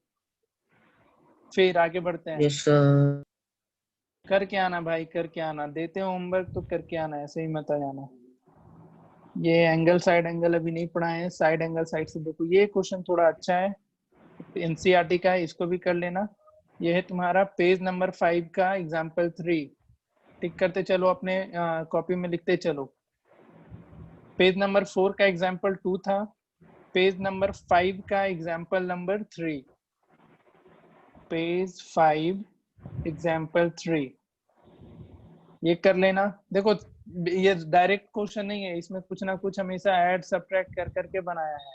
S1: फिर आगे बढ़ते हैं।
S6: Yes sir.
S1: करके आना भाई, करके आना। देते हो होमवर्क तो करके आना, ऐसे ही मत आ जाना। ये एंगल साइड एंगल अभी नहीं पढ़ा है, साइड एंगल साइड से देखो। ये क्वेश्चन थोड़ा अच्छा है, एनसीईआरटी का है, इसको भी कर लेना। ये है तुम्हारा पेज नंबर 5 का एग्जाम्पल 3। टिक करते चलो, अपने कॉपी में लिखते चलो। पेज नंबर 4 का एग्जाम्पल 2 था, पेज नंबर 5 का एग्जाम्पल नंबर 3। पेज 5 एग्जाम्पल 3 ये कर लेना। देखो ये डायरेक्ट क्वेश्चन नहीं है, इसमें कुछ ना कुछ हमेशा ऐड सब्ट्रैक्ट कर करके बनाया है,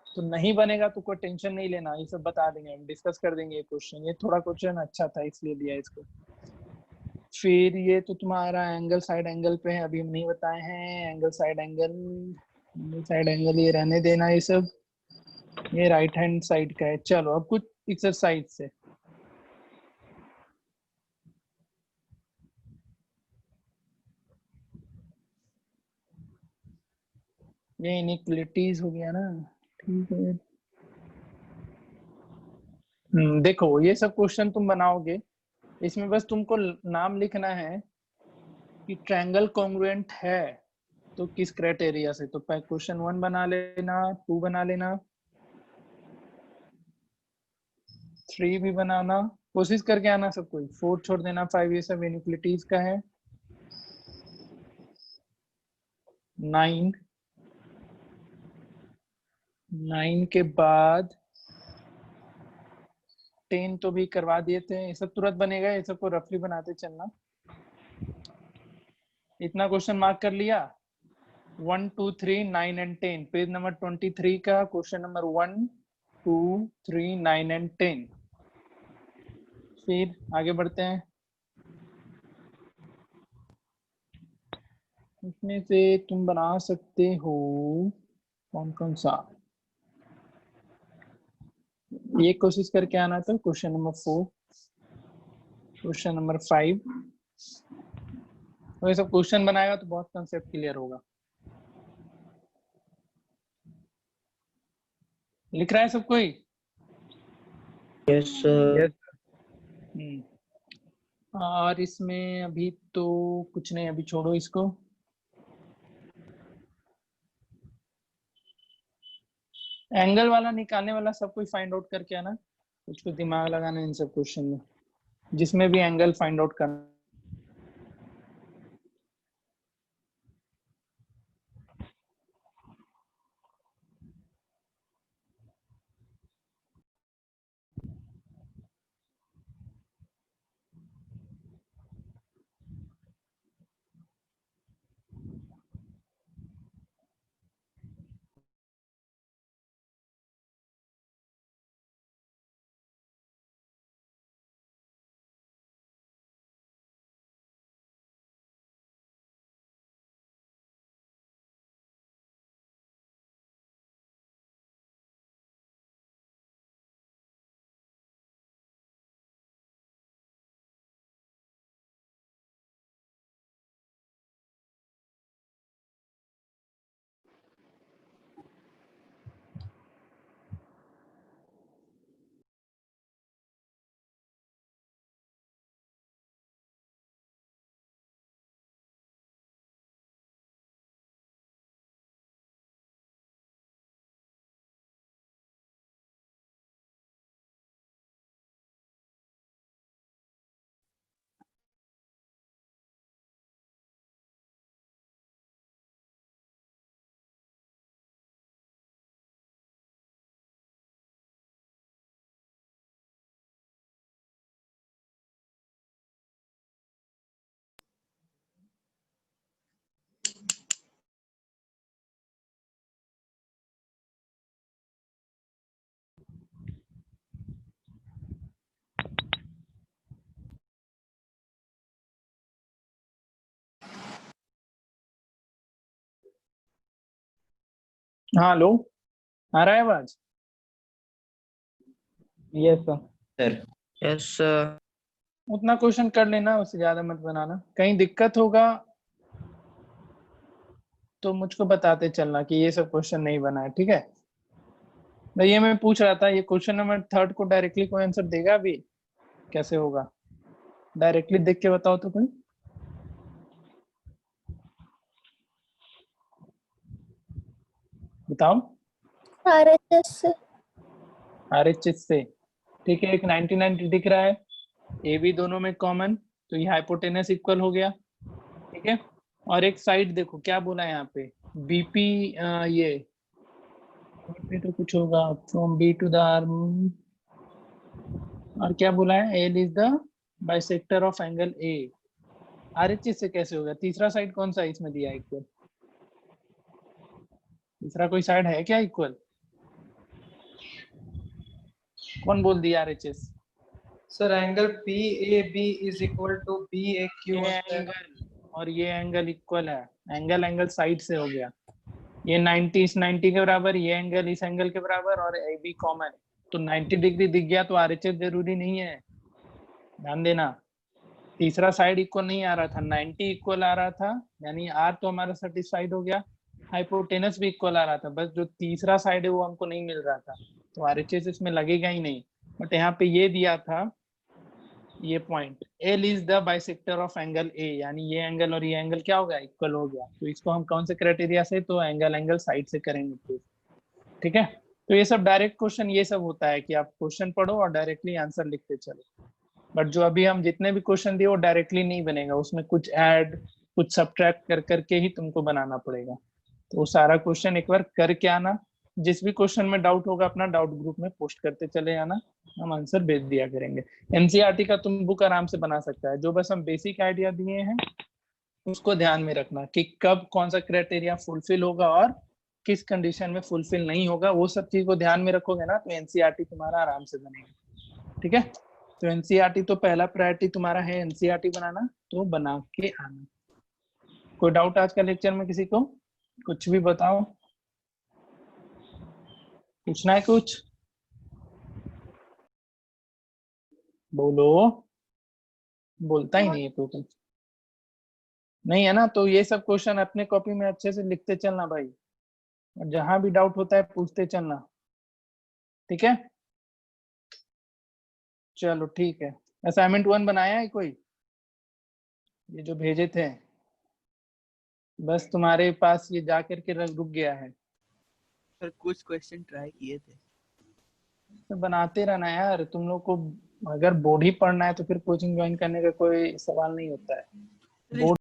S1: तो नहीं बनेगा तो कोई टेंशन नहीं लेना, ये सब बता देंगे, हम डिस्कस कर देंगे ये क्वेश्चन। ये थोड़ा क्वेश्चन अच्छा था इसलिए लिया इसको। फिर ये तो तुम्हारा एंगल साइड एंगल पे है, अभी हम नहीं बताए हैं। एंगल साइड एंगल ये रहने देना ये सब। ये राइट हैंड साइड का है। चलो अब कुछ एक्सरसाइज से। ये इनइक्वलिटीज हो गया ना, ठीक है। देखो ये सब क्वेश्चन तुम बनाओगे, इसमें बस तुमको नाम लिखना है कि ट्रायंगल कॉन्ग्रुएंट है तो किस क्राइटेरिया से। तो क्वेश्चन 1 बना लेना, 2 बना लेना, 3 भी बनाना, कोशिश करके आना सब कोई। 4 छोड़ देना, 5 ये सब इनइक्वलिटीज का है। 9 के बाद 10 तो भी करवा दिए थे, ये सब तुरंत बनेगा, ये सबको रफली बनाते चलना। इतना क्वेश्चन मार्क कर लिया। 1 2 3 9 एंड 10 पेज नंबर 23 का क्वेश्चन नंबर 1 2 3 9 एंड 10। फिर आगे बढ़ते हैं। इसमें से तुम बना सकते हो कौन कौन सा, ये कोशिश करके आना था। क्वेश्चन नंबर 4, क्वेश्चन नंबर 5, तो ये सब क्वेश्चन बनाएगा तो बहुत कंसेप्ट क्लियर होगा। लिख रहा है सब कोई?
S2: Yes sir.
S1: और इसमें अभी तो कुछ नहीं, अभी छोड़ो इसको। एंगल वाला निकालने वाला सब कोई फाइंड आउट करके आना, कुछ कुछ दिमाग लगाना इन सब क्वेश्चन में, जिसमें भी एंगल फाइंड आउट करना। हाँ लो, आ रहा है आवाज? Yes sir.
S2: Sir.
S6: Yes sir.
S1: उतना क्वेश्चन कर लेना, उससे ज्यादा मत बनाना। कहीं दिक्कत होगा तो मुझको बताते चलना कि ये सब क्वेश्चन नहीं बना है, ठीक है। तो ये मैं पूछ रहा था, ये क्वेश्चन नंबर 3 को डायरेक्टली कोई आंसर देगा अभी? कैसे होगा, डायरेक्टली देख के बताओ तो कोई। बताओ।
S3: RHS से।
S1: RHS से, ठीक है। एक 90 90 दिख रहा है, ए बी दोनों में कॉमन, तो ये हाइपोटेनस इक्वल हो गया, ठीक है। और एक साइड देखो क्या बोला है यहाँ पे, बीपी, ये पे तो कुछ होगा, from B to the arm, और क्या बोला है, L is the bisector of angle A. RHS से कैसे होगा? तीसरा साइड कौन सा इसमें दिया है इक्वल? तीसरा कोई साइड है क्या इक्वल? कौन बोल दिया RHS?
S7: Sir angle PAB is equal to BAQ
S1: ये एंगल और ये एंगल इक्वल है, एंगल एंगल साइड से हो गया। ये 90 इस 90 के बराबर, ये एंगल इस एंगल के बराबर, और ए बी कॉमन, तो 90 डिग्री दिख गया तो आरएचएस जरूरी नहीं है, ध्यान देना। तीसरा साइड इक्वल नहीं आ रहा था, 90 इक्वल आ रहा था, यानी आर तो हमारा सेटिस्फाइड हो गया, हाइपोटेनस भी इक्वल आ रहा था, बस जो तीसरा साइड है वो हमको नहीं मिल रहा था, तो आरएचएस इसमें लगेगा ही नहीं। बट यहाँ पे ये दिया था, ये point L is the bisector of angle ए, यानी ये एंगल और ये एंगल क्या हो गया, इक्वल हो गया। तो इसको हम कौन से क्राइटेरिया से, तो एंगल एंगल साइड से करेंगे प्रूफ, ठीक है। तो ये सब डायरेक्ट क्वेश्चन ये सब होता है कि आप क्वेश्चन पढ़ो और डायरेक्टली आंसर लिखते चलो। बट जो अभी हम जितने भी क्वेश्चन दिए वो डायरेक्टली नहीं बनेगा, उसमें कुछ ऐड कुछ सब्ट्रैक्ट कर करके ही तुमको बनाना पड़ेगा। तो वो सारा क्वेश्चन एक बार करके आना, जिस भी क्वेश्चन में डाउट होगा अपना डाउट ग्रुप में पोस्ट करते चले आना, हम आंसर भेज दिया करेंगे। एनसीईआरटी का तुम बुक आराम से बना सकता है, जो बस हम बेसिक आइडिया दिए हैं उसको ध्यान में रखना कि कब कौन सा क्राइटेरिया फुलफिल होगा और किस कंडीशन में फुलफिल नहीं होगा, वो सब चीज को ध्यान में रखोगे ना तो एनसीईआरटी तुम्हारा आराम से बनेगा, ठीक है। तो एनसीईआरटी तो पहला प्रायोरिटी तुम्हारा है, एनसीईआरटी बनाना, तो बना के आना। कोई डाउट आज का लेक्चर में किसी को? कुछ भी बताओ, पूछना है कुछ? बोलो, बोलता ही नहीं है तो तुम, नहीं है ना? तो ये सब क्वेश्चन अपने कॉपी में अच्छे से लिखते चलना भाई, और जहां भी डाउट होता है पूछते चलना, ठीक है। चलो ठीक है। असाइनमेंट 1 बनाया है कोई? ये जो भेजे थे, बस तुम्हारे पास ये जा करके रुक गया है।
S5: सर कुछ क्वेश्चन ट्राई किए थे।
S1: तो बनाते रहना यार, तुम लोग को अगर बोर्ड ही पढ़ना है तो फिर कोचिंग ज्वाइन करने का कोई सवाल नहीं होता है। बोर्ड